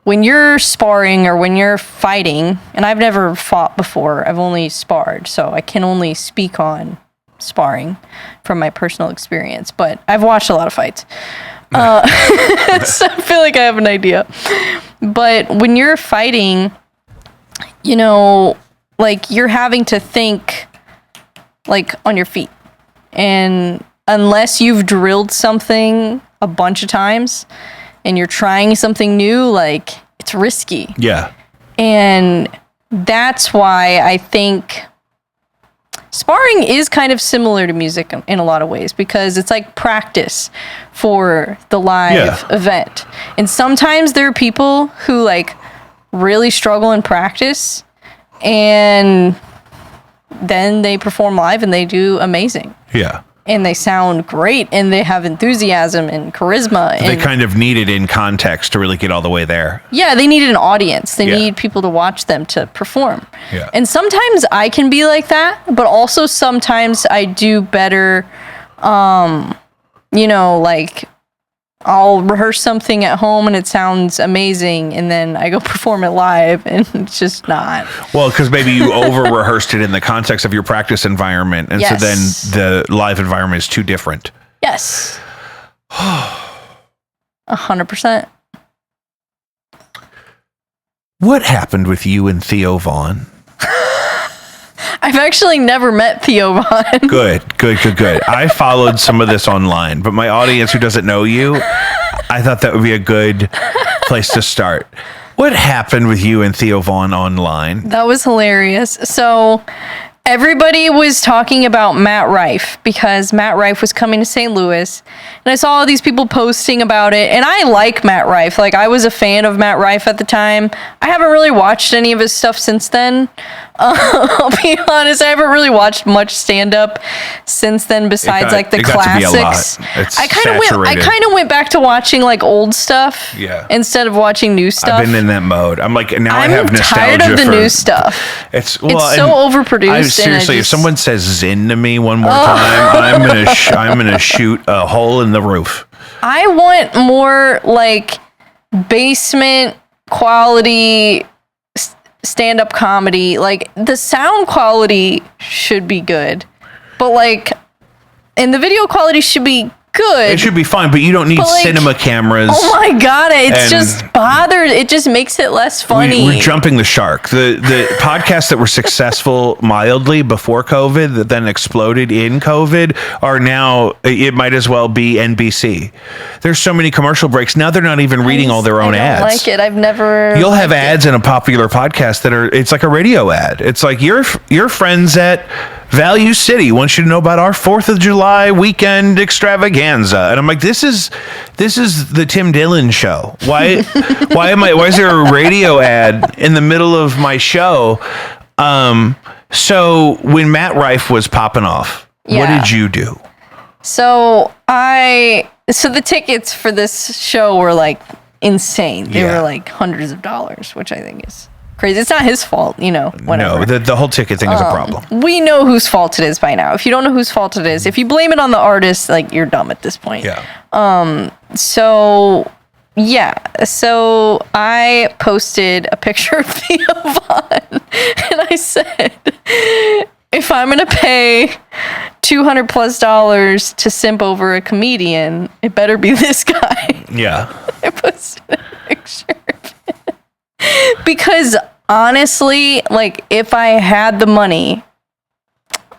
Speaker 2: when you're sparring or when you're fighting, and I've never fought before, I've only sparred, so I can only speak on sparring from my personal experience, but I've watched a lot of fights. So I feel like I have an idea. But when you're fighting, you know, like you're having to think like on your feet. And unless you've drilled something a bunch of times and you're trying something new, like it's risky.
Speaker 1: Yeah.
Speaker 2: And that's why I think sparring is kind of similar to music in a lot of ways, because it's like practice for the live event. And sometimes there are people who like really struggle in practice and then they perform live and they do amazing.
Speaker 1: Yeah.
Speaker 2: And they sound great and they have enthusiasm and charisma.
Speaker 1: They kind of need it in context to really get all the way there.
Speaker 2: Yeah, they need an audience. They need people to watch them to perform.
Speaker 1: Yeah.
Speaker 2: And sometimes I can be like that, but also sometimes I do better, you know, like I'll rehearse something at home and it sounds amazing, and then I go perform it live and it's just not.
Speaker 1: Well, because maybe you over-rehearsed it in the context of your practice environment, and so then the live environment is too different.
Speaker 2: Yes. 100%.
Speaker 1: What happened with you and Theo Vaughn?
Speaker 2: I've actually never met Theo Vaughn.
Speaker 1: Good. I followed some of this online, but my audience who doesn't know you, I thought that would be a good place to start. What happened with you and Theo Vaughn online?
Speaker 2: That was hilarious. So everybody was talking about Matt Rife because Matt Rife was coming to St. Louis, and I saw all these people posting about it, and I like Matt Rife. Like, I was a fan of Matt Rife at the time. I haven't really watched any of his stuff since then. I'll be honest, I haven't really watched much stand-up since then besides like the classics. I kind of went back to watching like old stuff instead of watching new stuff.
Speaker 1: I've been in that mode. I'm like, now I have nostalgia.
Speaker 2: I'm tired of the new stuff.
Speaker 1: It's
Speaker 2: so overproduced.
Speaker 1: Seriously, if someone says Zin to me one more time, I'm gonna shoot a hole in the roof.
Speaker 2: I want more like basement quality stand-up comedy. Like, the sound quality should be good, but like, and the video quality should be good.
Speaker 1: It should be fine, but you don't need like, cinema cameras.
Speaker 2: Oh my god, it's just bothered. It just makes it less funny.
Speaker 1: We're jumping the shark. The podcasts that were successful mildly before COVID that then exploded in COVID are now, it might as well be NBC. There's so many commercial breaks. Now they're not even reading all their own ads.
Speaker 2: I don't like it. I've never.
Speaker 1: You'll have ads in a popular podcast that are, it's like a radio ad. It's like your friends at Value City wants you to know about our 4th of July weekend extravaganza. And I'm like, this is the Tim Dillon show. Why is there a radio ad in the middle of my show? So when Matt Rife was popping off, what did you do?
Speaker 2: So the tickets for this show were like insane. They were like hundreds of dollars, which I think is crazy. It's not his fault, you know, whatever.
Speaker 1: No, the whole ticket thing is a problem.
Speaker 2: We know whose fault it is by now. If you don't know whose fault it is, if you blame it on the artist, like, you're dumb at this point.
Speaker 1: Yeah.
Speaker 2: So I posted a picture of Theo Vaughn, and I said, if I'm going to pay $200+ to simp over a comedian, it better be this guy.
Speaker 1: Yeah.
Speaker 2: I posted a picture of it. Because honestly, like, if I had the money,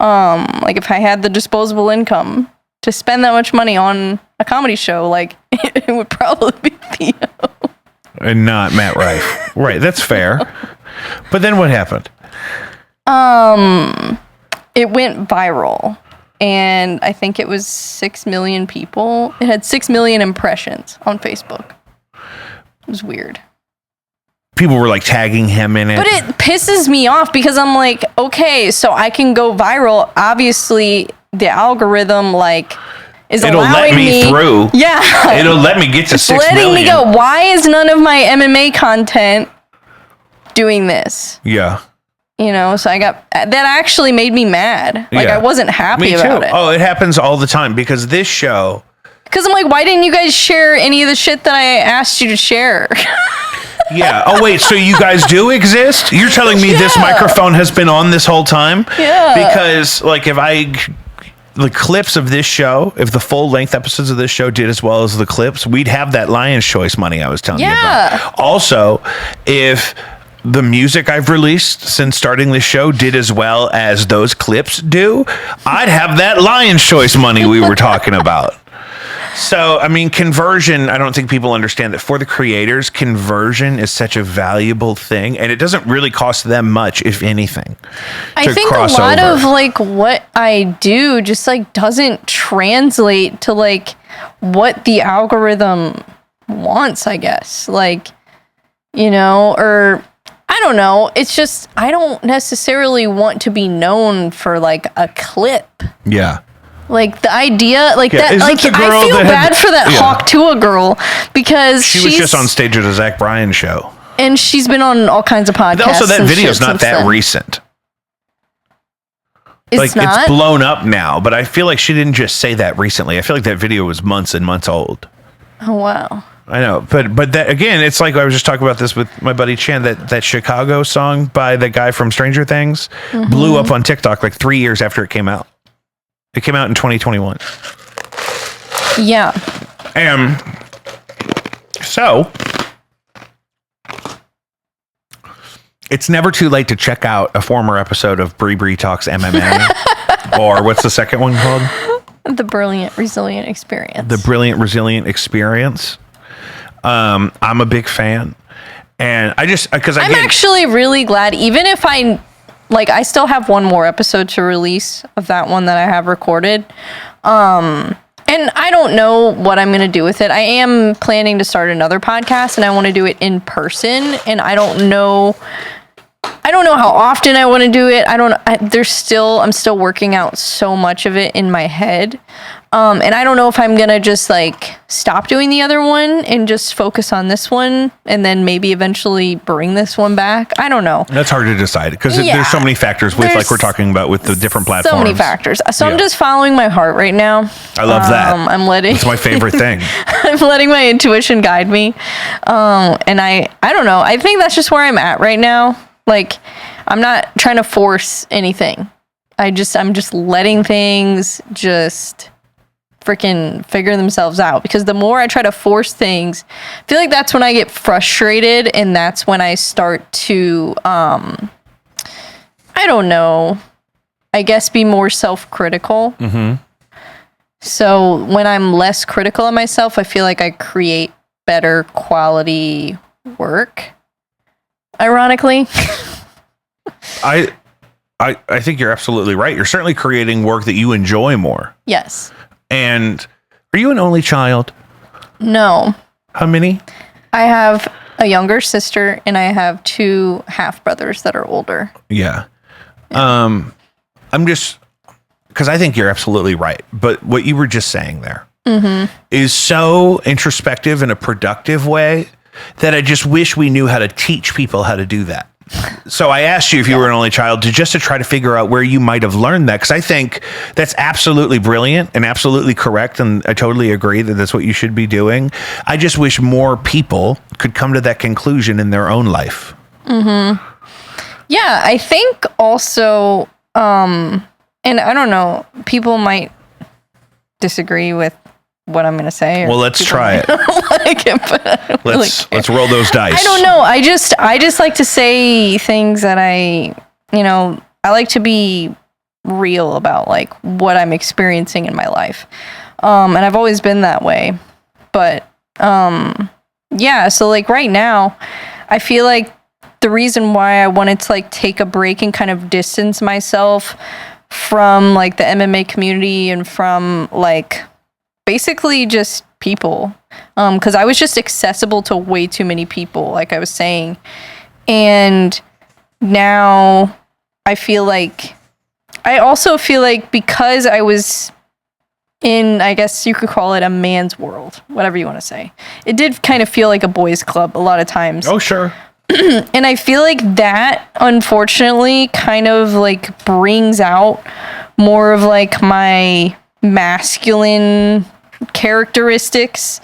Speaker 2: like if I had the disposable income to spend that much money on a comedy show, like, it would probably be Theo.
Speaker 1: And not Matt Rife. Right, that's fair. But then what happened?
Speaker 2: It went viral, and I think it was 6 million people. It had 6 million impressions on Facebook. It was weird.
Speaker 1: People were like tagging him in it.
Speaker 2: But it pisses me off because I'm like, okay, so I can go viral. Obviously, the algorithm like is
Speaker 1: it'll
Speaker 2: allowing
Speaker 1: let me through.
Speaker 2: Yeah,
Speaker 1: it'll let me get to 6 million.
Speaker 2: Letting me go. Why is none of my MMA content doing this?
Speaker 1: Yeah.
Speaker 2: You know, so that actually made me mad. Like, I wasn't happy about it.
Speaker 1: Oh, it happens all the time because this show.
Speaker 2: Because I'm like, why didn't you guys share any of the shit that I asked you to share?
Speaker 1: Yeah. Oh, wait. So you guys do exist? You're telling me this microphone has been on this whole time?
Speaker 2: Yeah.
Speaker 1: Because, like, if I the clips of this show, if the full length episodes of this show did as well as the clips, we'd have that Lion's Choice money I was telling you about. Also, if the music I've released since starting this show did as well as those clips do, I'd have that Lion's Choice money we were talking about. So, I mean, conversion, I don't think people understand that for the creators, conversion is such a valuable thing, and it doesn't really cost them much, if anything.
Speaker 2: I think a lot of like what I do just like doesn't translate to like what the algorithm wants, I guess. Like, you know, or I don't know. It's just, I don't necessarily want to be known for like a clip.
Speaker 1: Yeah.
Speaker 2: Like the idea, like that, like I feel bad for that Hawk Tua girl because
Speaker 1: she was just on stage at a Zach Bryan show,
Speaker 2: and she's been on all kinds of podcasts.
Speaker 1: Also, that video's not that recent. It's blown up now, but I feel like she didn't just say that recently. I feel like that video was months and months old.
Speaker 2: Oh wow.
Speaker 1: I know, but that again, it's like I was just talking about this with my buddy Chan. That Chicago song by the guy from Stranger Things blew up on TikTok like 3 years after it came out. It came out in 2021.
Speaker 2: Yeah.
Speaker 1: So it's never too late to check out a former episode of Bre Bre Talks MMA, or what's the second one called?
Speaker 2: The Brilliant Resilient Experience.
Speaker 1: The Brilliant Resilient Experience. I'm a big fan, and I'm
Speaker 2: actually really glad, even if I still have one more episode to release of that one that I have recorded. And I don't know what I'm going to do with it. I am planning to start another podcast, and I want to do it in person, and I don't know how often I want to do it. I'm still working out so much of it in my head. And I don't know if I'm going to just like stop doing the other one and just focus on this one and then maybe eventually bring this one back. I don't know.
Speaker 1: That's hard to decide because there's so many factors with like we're talking about with the different platforms.
Speaker 2: So many factors. So I'm just following my heart right now.
Speaker 1: I love that. It's my favorite thing.
Speaker 2: I'm letting my intuition guide me. And I don't know. I think that's just where I'm at right now. Like, I'm not trying to force anything. I'm just letting things just freaking figure themselves out, because the more I try to force things, I feel like that's when I get frustrated, and that's when I start to I don't know, I guess be more self-critical. So when I'm less critical of myself, I feel like I create better quality work, ironically.
Speaker 1: I think you're absolutely right. You're certainly creating work that you enjoy more.
Speaker 2: Yes.
Speaker 1: And are you an only child?
Speaker 2: No.
Speaker 1: How many?
Speaker 2: I have a younger sister, and I have 2 half brothers that are older.
Speaker 1: Yeah. I'm just, because I think you're absolutely right. But what you were just saying there is so introspective in a productive way that I just wish we knew how to teach people how to do that. So I asked you if you were an only child to try to figure out where you might have learned that, because I think that's absolutely brilliant and absolutely correct, and I totally agree that that's what you should be doing. I just wish more people could come to that conclusion in their own life. Yeah,
Speaker 2: I think also, and I don't know, people might disagree with what I'm going to say.
Speaker 1: Well, let's try it.
Speaker 2: Like it, but
Speaker 1: let's roll those dice.
Speaker 2: I don't know. I just like to say things that I like to be real about, like what I'm experiencing in my life. And I've always been that way. But yeah, so like right now, I feel like the reason why I wanted to like take a break and kind of distance myself from like the MMA community and from like basically just people, because I was just accessible to way too many people, like I was saying. And now I also feel like because I was in, I guess you could call it a man's world, whatever you want to say, it did kind of feel like a boys' club a lot of times.
Speaker 1: Oh, sure.
Speaker 2: And I feel like that, unfortunately, kind of like brings out more of like my masculine characteristics,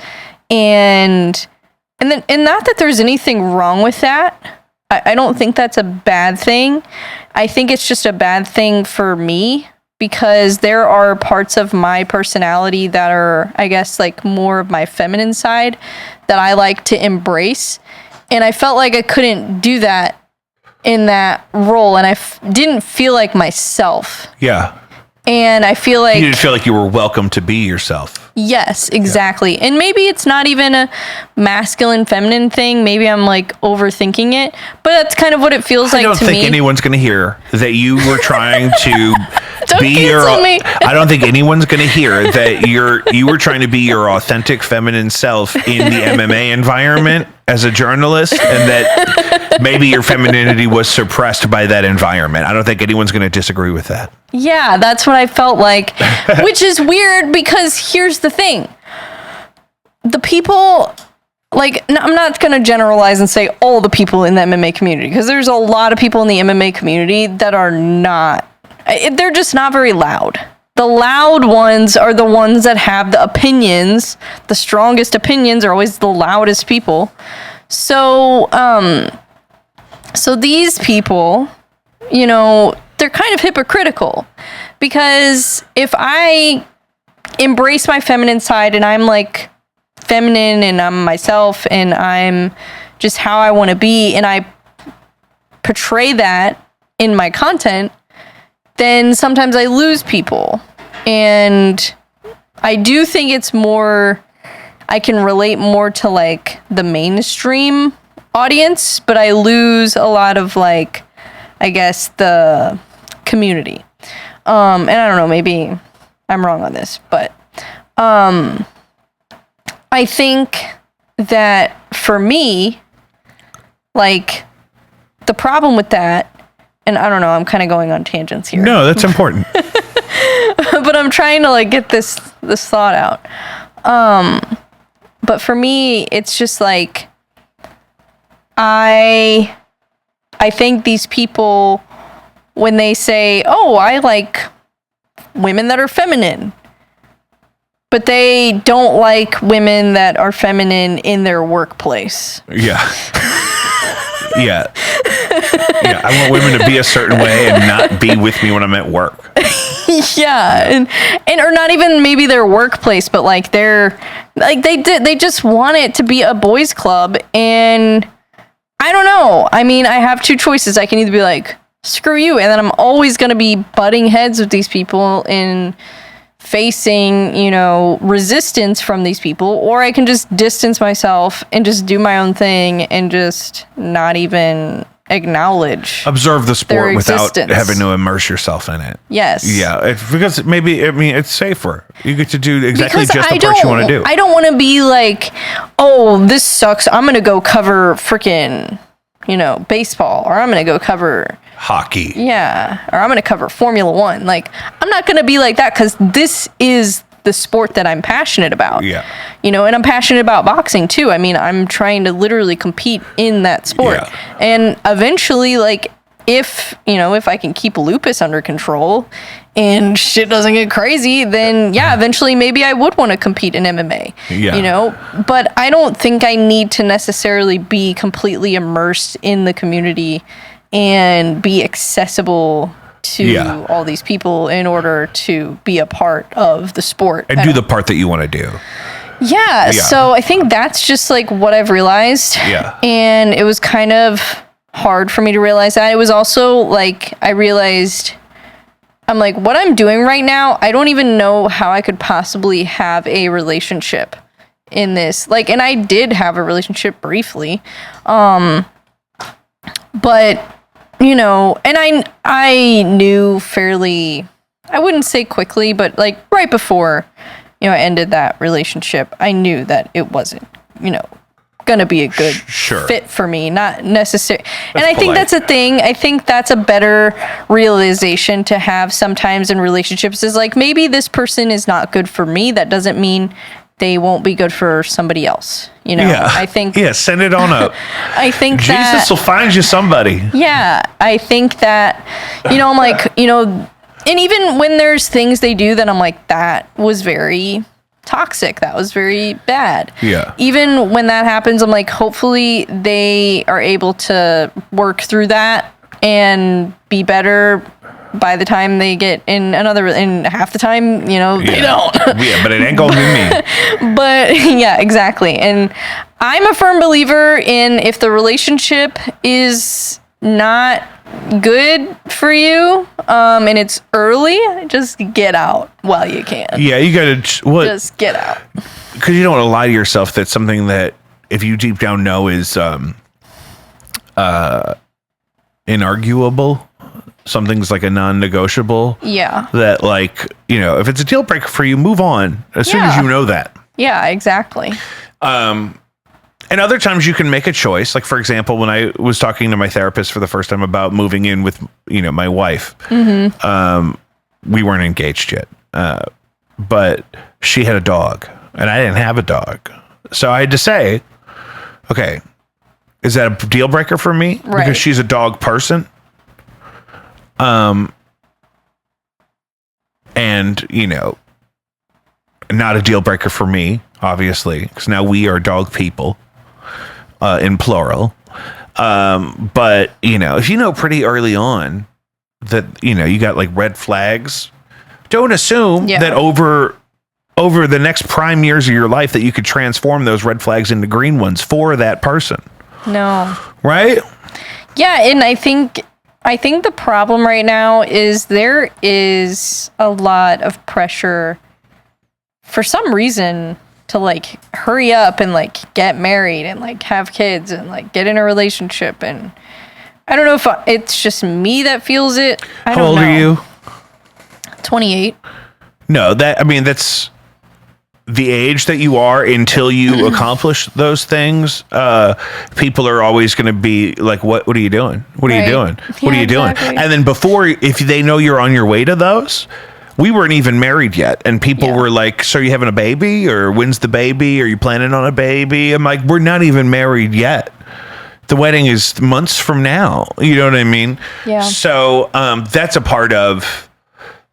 Speaker 2: and not that there's anything wrong with that. I don't think that's a bad thing. I think it's just a bad thing for me, because there are parts of my personality that are, I guess, like more of my feminine side that I like to embrace. And I felt like I couldn't do that in that role. And I didn't feel like myself.
Speaker 1: Yeah.
Speaker 2: And I feel like...
Speaker 1: You didn't feel like you were welcome to be yourself.
Speaker 2: Yes, exactly. Yeah. And maybe it's not even a masculine, feminine thing. Maybe I'm like overthinking it. But that's kind of what it feels like to me.
Speaker 1: I don't think anyone's going to hear that you were trying to be
Speaker 2: me.
Speaker 1: I don't think anyone's going to hear that you were trying to be your authentic feminine self in the MMA environment as a journalist, and that maybe your femininity was suppressed by that environment. I don't think anyone's going to disagree with that.
Speaker 2: Yeah, that's what I felt like, which is weird because here's the thing. The people, like, I'm not going to generalize and say all the people in the MMA community, because there's a lot of people in the MMA community that are not, they're just not very loud. The loud ones are the ones that have the opinions. The strongest opinions are always the loudest people. So, so these people, you know, they're kind of hypocritical, because if I embrace my feminine side and I'm like feminine and I'm myself and I'm just how I want to be, and I portray that in my content, then sometimes I lose people. And I do think it's more, I can relate more to like the mainstream audience, but I lose a lot of like, I guess, the community. And I don't know, maybe I'm wrong on this, but I think that for me, like, the problem with that, and I don't know, I'm kind of going on tangents here.
Speaker 1: No, that's important.
Speaker 2: But I'm trying to like get this thought out. But for me, it's just like, I think these people, when they say, oh, I like women that are feminine, but they don't like women that are feminine in their workplace.
Speaker 1: Yeah. Yeah. Yeah. I want women to be a certain way and not be with me when I'm at work.
Speaker 2: Yeah. And or not even maybe their workplace, but like they're like, they just want it to be a boys club. And I don't know. I mean, I have two choices. I can either be like, screw you, and then I'm always going to be butting heads with these people and facing, you know, resistance from these people, or I can just distance myself and just do my own thing and just not even acknowledge,
Speaker 1: observe the sport without having to immerse yourself in it.
Speaker 2: Yes.
Speaker 1: Yeah, because maybe, I mean, it's safer. You get to do exactly just the part you want to do.
Speaker 2: I don't want to be like, oh, this sucks, I'm going to go cover freaking, you know, baseball, or I'm going to go cover
Speaker 1: hockey.
Speaker 2: Yeah. Or I'm going to cover Formula 1. Like, I'm not going to be like that, because this is the sport that I'm passionate about.
Speaker 1: Yeah.
Speaker 2: You know, and I'm passionate about boxing too. I mean, I'm trying to literally compete in that sport.
Speaker 1: Yeah.
Speaker 2: And eventually, like, if, you know, if I can keep lupus under control and shit doesn't get crazy, then yeah, eventually maybe I would want to compete in MMA.
Speaker 1: Yeah.
Speaker 2: You know, but I don't think I need to necessarily be completely immersed in the community and be accessible to all these people in order to be a part of the sport.
Speaker 1: And do the part that you want to do.
Speaker 2: Yeah. So I think that's just like what I've realized.
Speaker 1: Yeah.
Speaker 2: And it was kind of hard for me to realize that. It was also like, I realized, I'm like, what I'm doing right now, I don't even know how I could possibly have a relationship in this. Like, and I did have a relationship briefly. But, you know, and I knew fairly, I wouldn't say quickly, but like right before, you know, I ended that relationship, I knew that it wasn't, you know, gonna be a good fit for me, not necessary. And I think that's a thing. I think that's a better realization to have sometimes in relationships, is like, maybe this person is not good for me. That doesn't mean they won't be good for somebody else. You know, I think.
Speaker 1: Yeah, send it on up.
Speaker 2: I think
Speaker 1: Jesus will find you somebody.
Speaker 2: Yeah, I think that, you know, I'm like, you know, and even when there's things they do that I'm like, that was very toxic, that was very bad.
Speaker 1: Yeah.
Speaker 2: Even when that happens, I'm like, hopefully they are able to work through that and be better by the time they get in half the time, they don't.
Speaker 1: Yeah, but it ain't gonna be me.
Speaker 2: But yeah, exactly. And I'm a firm believer in if the relationship is not good for you, and it's early, just get out while you can.
Speaker 1: Yeah, you gotta
Speaker 2: just get out.
Speaker 1: Because you don't want to lie to yourself. That's something that if you deep down know is inarguable. Something's like a non-negotiable.
Speaker 2: Yeah.
Speaker 1: That if it's a deal breaker for you, move on as soon as you know that.
Speaker 2: Yeah, exactly.
Speaker 1: And other times you can make a choice. Like, for example, when I was talking to my therapist for the first time about moving in with, my wife, we weren't engaged yet. But she had a dog and I didn't have a dog. So I had to say, okay, is that a deal breaker for me?
Speaker 2: Right.
Speaker 1: Because she's a dog person. And, not a deal breaker for me, obviously, because now we are dog people. In plural. But if you know pretty early on that, you got like red flags, don't assume that over the next prime years of your life that you could transform those red flags into green ones for that person.
Speaker 2: No.
Speaker 1: Right?
Speaker 2: Yeah. And I think the problem right now is there is a lot of pressure for some reason to hurry up and get married and have kids and get in a relationship. And I don't know if it's just me that feels it. I don't know.
Speaker 1: How old are you?
Speaker 2: 28.
Speaker 1: No, that's the age that you are until you accomplish those things. People are always going to be like, what are you doing? What are you doing? What are you doing? And then if they know you're on your way to those, we weren't even married yet. And people were like, so are you having a baby? Or when's the baby? Are you planning on a baby? I'm like, we're not even married yet. The wedding is months from now. You know what I mean?
Speaker 2: Yeah.
Speaker 1: So that's a part of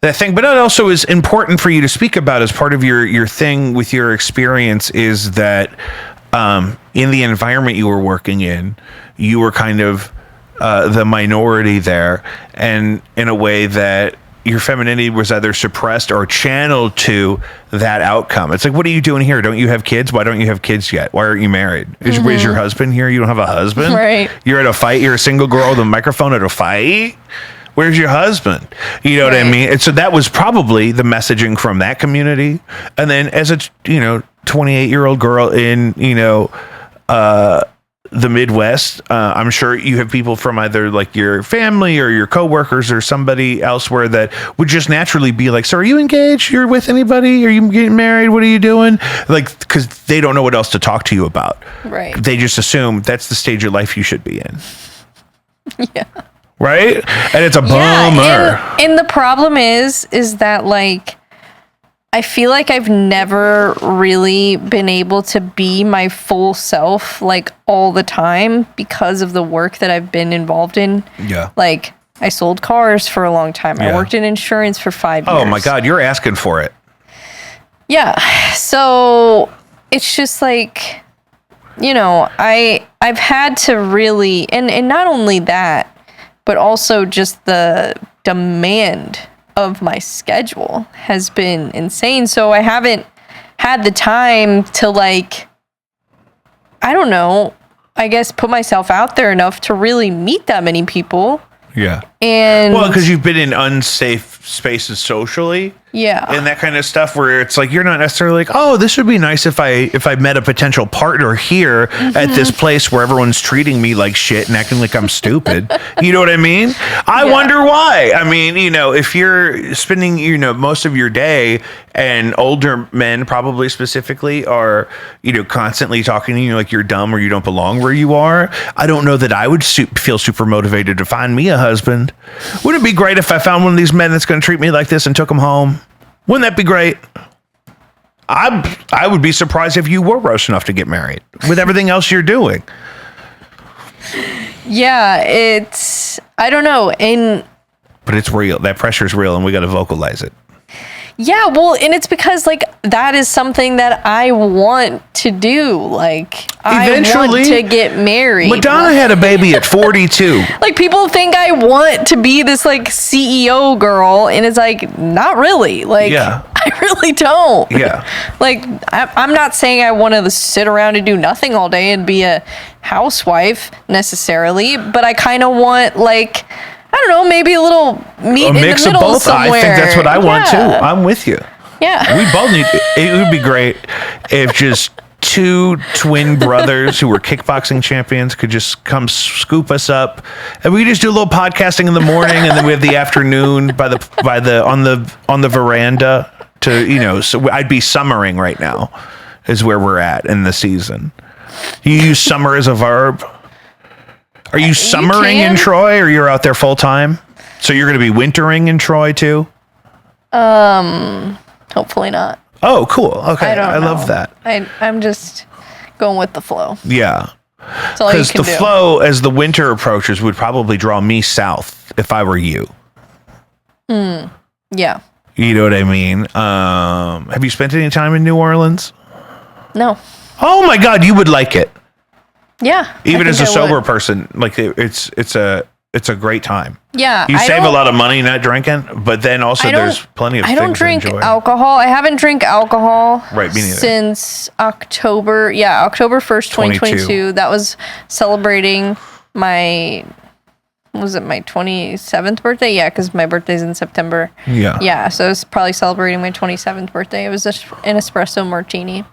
Speaker 1: that thing. But it also is important for you to speak about as part of your thing with your experience is that in the environment you were working in, you were kind of the minority there. And in a way that your femininity was either suppressed or channeled to that outcome. It's like, what are you doing here? Don't you have kids? Why don't you have kids yet? Why aren't you married? Is your husband here? You don't have a husband?
Speaker 2: Right.
Speaker 1: You're at a fight. You're a single girl with a microphone at a fight. Where's your husband? You know what I mean? And so that was probably the messaging from that community. And then as a, 28-year-old girl in, the Midwest, I'm sure you have people from either your family or your coworkers or somebody elsewhere that would just naturally be like, so are you engaged? You're with anybody? Are you getting married? What are you doing? Because they don't know what else to talk to you about.
Speaker 2: Right.
Speaker 1: They just assume that's the stage of life you should be in.
Speaker 2: Yeah.
Speaker 1: Right? And it's a bummer.
Speaker 2: And the problem is that I feel like I've never really been able to be my full self all the time because of the work that I've been involved in.
Speaker 1: Yeah.
Speaker 2: I sold cars for a long time.
Speaker 1: Yeah.
Speaker 2: I worked in insurance for 5 years.
Speaker 1: Oh my God, you're asking for it.
Speaker 2: Yeah. So it's just I've had to really, and not only that, but also just the demand of my schedule has been insane. So I haven't had the time to I don't know, I guess put myself out there enough to really meet that many people.
Speaker 1: Yeah.
Speaker 2: And
Speaker 1: because you've been in unsafe spaces socially.
Speaker 2: Yeah.
Speaker 1: And that kind of stuff where it's you're not necessarily oh, this would be nice if I met a potential partner here at this place where everyone's treating me like shit and acting like I'm stupid. You know what I mean? I wonder why. I mean, if you're spending, most of your day and older men probably specifically are, constantly talking to you like you're dumb or you don't belong where you are. I don't know that I would feel super motivated to find me a husband. Wouldn't it be great if I found one of these men that's going to treat me like this and took him home? Wouldn't that be great? I would be surprised if you were gross enough to get married with everything else you're doing.
Speaker 2: Yeah, I don't know.
Speaker 1: But it's real. That pressure is real and we got to vocalize it.
Speaker 2: Yeah, well, and it's because like that is something that I want to do. Like
Speaker 1: Eventually,
Speaker 2: I want to get married.
Speaker 1: Madonna had a baby at 42.
Speaker 2: Like people think I want to be this like CEO girl, and it's like not really. Like I really don't.
Speaker 1: Yeah.
Speaker 2: Like I'm not saying I want to sit around and do nothing all day and be a housewife necessarily, but I kind of want like, I don't know, maybe a little meat in the middle of both. Somewhere.
Speaker 1: I think that's what I want too. I'm with you.
Speaker 2: Yeah.
Speaker 1: We both need. It would be great if just 2 twin brothers who were kickboxing champions could just come scoop us up, and we just do a little podcasting in the morning, and then we have the afternoon on the veranda to So I'd be summering right now, is where we're at in the season. You use summer as a verb. Are you summering in Troy, or you're out there full time? So you're going to be wintering in Troy too?
Speaker 2: Hopefully not.
Speaker 1: Oh, cool. Okay, I
Speaker 2: know.
Speaker 1: love that.
Speaker 2: I'm just going with the flow.
Speaker 1: Yeah,
Speaker 2: because
Speaker 1: the flow as the winter approaches would probably draw me south if I were you.
Speaker 2: Yeah.
Speaker 1: You know what I mean? Have you spent any time in New Orleans?
Speaker 2: No.
Speaker 1: Oh my God, you would like it.
Speaker 2: Yeah.
Speaker 1: Even as a sober person, like it's a great time.
Speaker 2: Yeah.
Speaker 1: You save a lot of money not drinking, but then also there's plenty of things to enjoy.
Speaker 2: I don't drink alcohol. I haven't drank alcohol
Speaker 1: right, me neither.
Speaker 2: Since October 1st, 2022. That was celebrating my 27th birthday? Yeah, because my birthday's in September.
Speaker 1: Yeah.
Speaker 2: Yeah, so I was probably celebrating my 27th birthday. It was an espresso martini.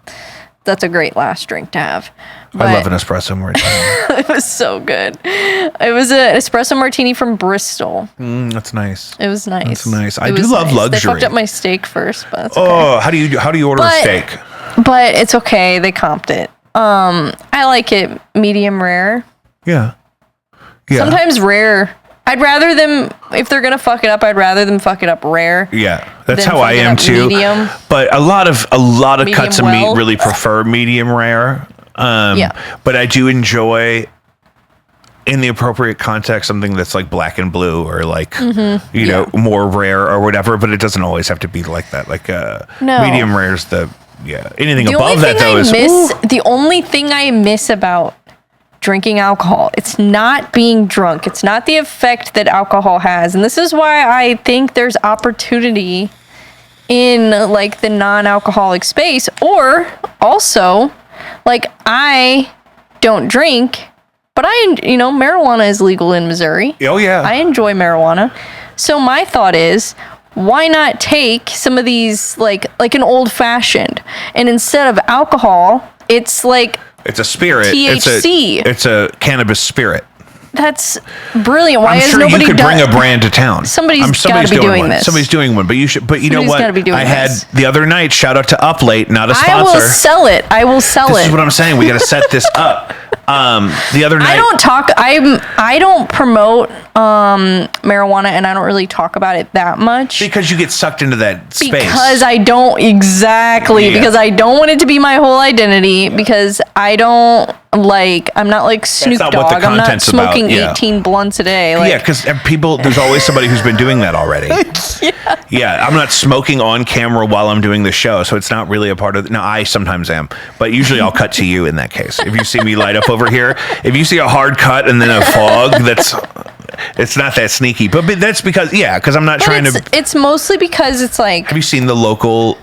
Speaker 2: That's a great last drink to have. But
Speaker 1: I love an espresso martini.
Speaker 2: It was so good. It was an espresso martini from Bristol.
Speaker 1: That's nice.
Speaker 2: It was nice.
Speaker 1: That's nice. I do love luxury.
Speaker 2: They fucked up my steak first, but that's okay.
Speaker 1: Oh, how do you order a steak?
Speaker 2: But it's okay. They comped it. I like it medium rare.
Speaker 1: Yeah. Yeah.
Speaker 2: Sometimes rare. I'd rather them, if they're gonna fuck it up, I'd rather them fuck it up rare.
Speaker 1: Yeah, that's how I am too.
Speaker 2: Medium.
Speaker 1: But a lot of cuts of meat
Speaker 2: well.
Speaker 1: really prefer medium rare.
Speaker 2: Yeah.
Speaker 1: But I do enjoy, in the appropriate context, something that's like black and blue or like you know, more rare or whatever. But it doesn't always have to be like that. Like medium rare is anything above that though is
Speaker 2: the only thing I miss about drinking alcohol. It's not being drunk. It's not the effect that alcohol has. And this is why I think there's opportunity in like the non-alcoholic space. Or also, like I don't drink, but marijuana is legal in Missouri.
Speaker 1: Oh yeah.
Speaker 2: I enjoy marijuana. So my thought is, why not take some of these like an old fashioned, and instead of alcohol, it's like
Speaker 1: it's a spirit.
Speaker 2: THC.
Speaker 1: It's a cannabis spirit.
Speaker 2: That's brilliant. Why
Speaker 1: I'm
Speaker 2: has
Speaker 1: sure
Speaker 2: nobody
Speaker 1: you could
Speaker 2: done?
Speaker 1: bring a brand to town.
Speaker 2: Somebody's got to be doing this.
Speaker 1: Somebody's doing one, but you should. But you know what? I had the other night. Shout out to Up Late, not a sponsor.
Speaker 2: I will sell it.
Speaker 1: This is what I'm saying. We got to set this up. The other night,
Speaker 2: I don't promote marijuana, and I don't really talk about it that much
Speaker 1: because you get sucked into that space.
Speaker 2: Because I don't because I don't want it to be my whole identity. Because I'm not like Snoop Dogg. I'm not smoking 18 blunts a day.
Speaker 1: Like, because there's always somebody who's been doing that already. Yeah, I'm not smoking on camera while I'm doing the show, so it's not really a part of. Now I sometimes am, but usually I'll cut to you in that case. If you see me light up over here, if you see a hard cut and then a fog, it's not that sneaky. But that's because I'm not trying to.
Speaker 2: It's mostly because it's like.
Speaker 1: Have you seen the local?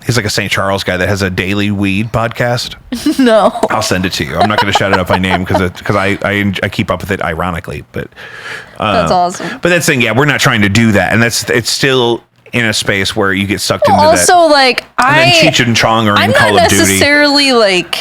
Speaker 1: He's like a St. Charles guy that has a daily weed podcast.
Speaker 2: No.
Speaker 1: I'll send it to you. I'm not going to shout it out by name because I keep up with it ironically. But
Speaker 2: that's awesome.
Speaker 1: But that's the thing. Yeah, we're not trying to do that, and it's still in a space where you get sucked into that.
Speaker 2: Also, like
Speaker 1: and then Cheech and Chong are in Call of Duty.
Speaker 2: I'm not necessarily like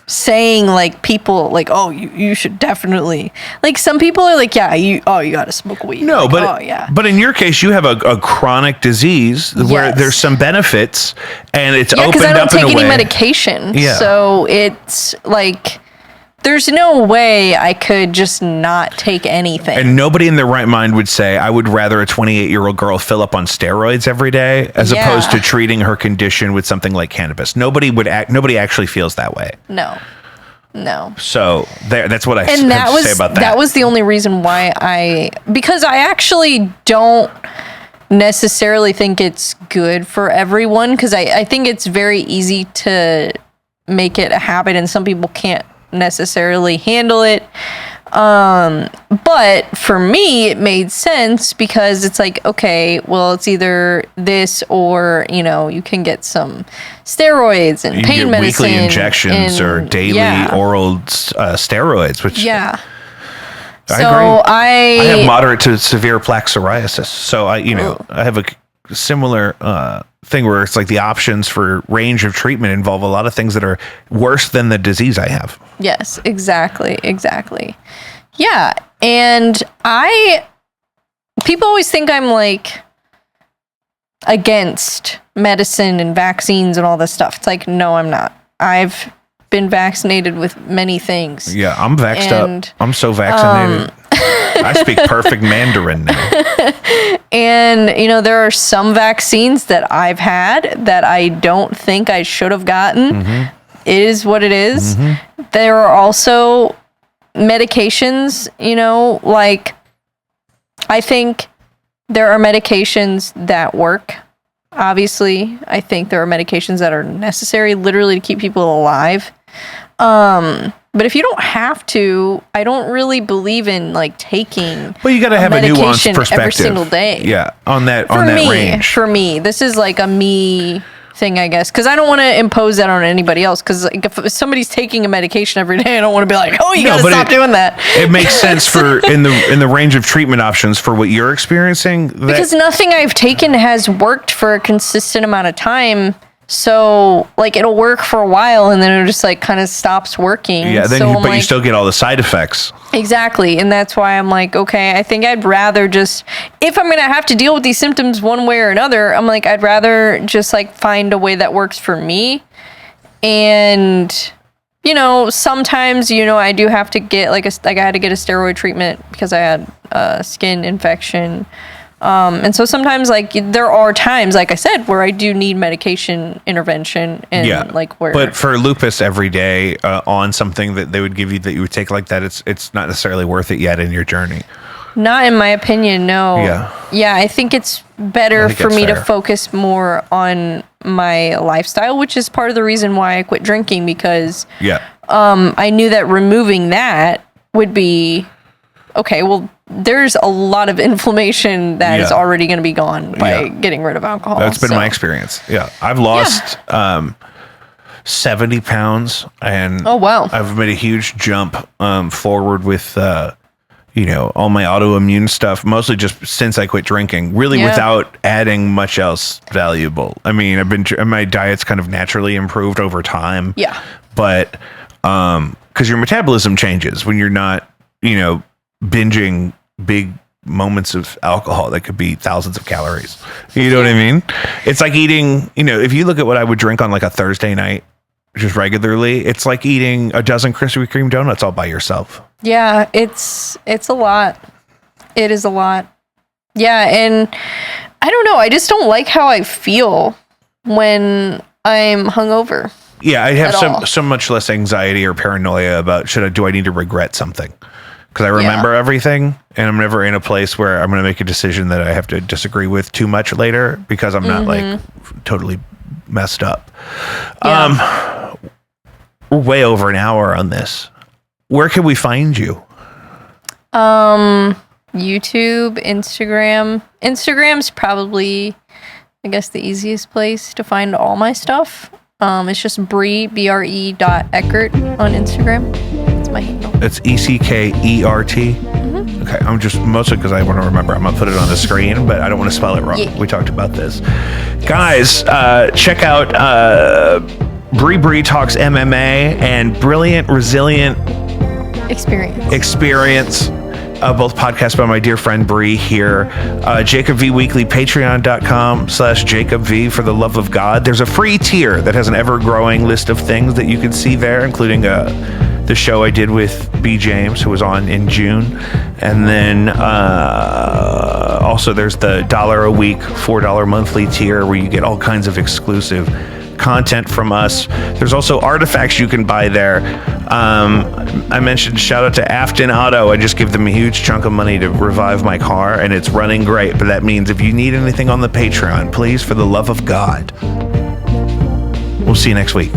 Speaker 2: saying like people like, oh, you should definitely, like some people are like, you got to smoke weed.
Speaker 1: No,
Speaker 2: like,
Speaker 1: but in your case you have a chronic disease where there's some benefits and it's opened up in a way.
Speaker 2: because I don't take any medication. So it's like there's no way I could just not take anything.
Speaker 1: And nobody in their right mind would say, I would rather a 28-year-old girl fill up on steroids every day as opposed to treating her condition with something like cannabis. Nobody actually feels that way.
Speaker 2: No.
Speaker 1: So that's what I have to say about that.
Speaker 2: That was the only reason why because I actually don't necessarily think it's good for everyone, because I think it's very easy to make it a habit and some people can't necessarily handle it. But for me, it made sense because it's like, okay, well, it's either this or, you can get some steroids and pain medicine.
Speaker 1: Weekly injections or daily oral steroids, which...
Speaker 2: Yeah.
Speaker 1: I have moderate to severe plaque psoriasis. So I have a similar thing where it's like the options for range of treatment involve a lot of things that are worse than the disease I have.
Speaker 2: Yes, exactly. Yeah. And people always think I'm like against medicine and vaccines and all this stuff. It's like, no, I'm not. I've been vaccinated with many things.
Speaker 1: Yeah, I'm vaxxed up. I'm so vaccinated. I speak perfect Mandarin now.
Speaker 2: And, there are some vaccines that I've had that I don't think I should have gotten. Mm-hmm. It is what it is. Mm-hmm. There are also medications, like I think there are medications that work. Obviously, I think there are medications that are necessary literally to keep people alive. But if you don't have to, I don't really believe in like taking.
Speaker 1: Well, you got to have a nuanced perspective
Speaker 2: every single day.
Speaker 1: Yeah, on that range.
Speaker 2: For me, this is like a me thing, I guess, because I don't want to impose that on anybody else. Because like, if somebody's taking a medication every day, I don't want to be like, oh, you got to stop doing that.
Speaker 1: It makes sense for in the range of treatment options for what you're experiencing.
Speaker 2: Because nothing I've taken has worked for a consistent amount of time. So like it'll work for a while and then it just like kind of stops working.
Speaker 1: Yeah, but you still get all the side effects.
Speaker 2: Exactly. And that's why I'm like, okay, I think I'd rather just, if I'm going to have to deal with these symptoms one way or another, I'm like, I'd rather just like find a way that works for me. And, sometimes, I do have to get I had to get a steroid treatment because I had a skin infection. And so sometimes there are times, like I said, where I do need medication intervention and
Speaker 1: but for lupus every day on something that they would give you that you would take like that, it's not necessarily worth it yet in your journey.
Speaker 2: Not in my opinion. No. Yeah. I think it's better for me to focus more on my lifestyle, which is part of the reason why I quit drinking because I knew that removing that would be okay. Well, there's a lot of inflammation that is already going to be gone by getting rid of alcohol.
Speaker 1: That's been my experience. Yeah. I've lost 70 pounds and
Speaker 2: oh, wow.
Speaker 1: I've made a huge jump forward with, all my autoimmune stuff, mostly just since I quit drinking, really without adding much else valuable. I mean, my diet's kind of naturally improved over time.
Speaker 2: Yeah.
Speaker 1: But, cause your metabolism changes when you're not, binging big moments of alcohol that could be thousands of calories. You know what I mean? It's like eating, if you look at what I would drink on like a Thursday night, just regularly, it's like eating a dozen Krispy Kreme donuts all by yourself.
Speaker 2: Yeah, it's a lot. It is a lot. Yeah, and I don't know. I just don't like how I feel when I'm hungover.
Speaker 1: Yeah, I have so much less anxiety or paranoia about do I need to regret something? Because I remember everything, and I'm never in a place where I'm going to make a decision that I have to disagree with too much later because I'm not like totally messed up. Yeah. We're way over an hour on this. Where can we find you?
Speaker 2: YouTube, Instagram. Instagram's probably, I guess, the easiest place to find all my stuff. It's just Bre Eckert on Instagram. That's my handle.
Speaker 1: It's ECKERT. Mm-hmm. Okay, I'm just mostly because I want to remember. I'm gonna put it on the screen, but I don't want to spell it wrong. Yeah. We talked about this, guys. Check out Bre Bre Talks MMA and Brilliant Resilient Experience. Both podcasts by my dear friend Bre here. Jacob V Weekly, patreon.com/Jacob V for the love of God. There's a free tier that has an ever-growing list of things that you can see there, including the show I did with B. James, who was on in June. And then also there's the $1 a week, $4 monthly tier where you get all kinds of exclusive content from us. There's also artifacts you can buy there. I mentioned shout out to Afton Auto. I just give them a huge chunk of money to revive my car, and it's running great. But that means if you need anything on the Patreon, please, for the love of God, we'll see you next week.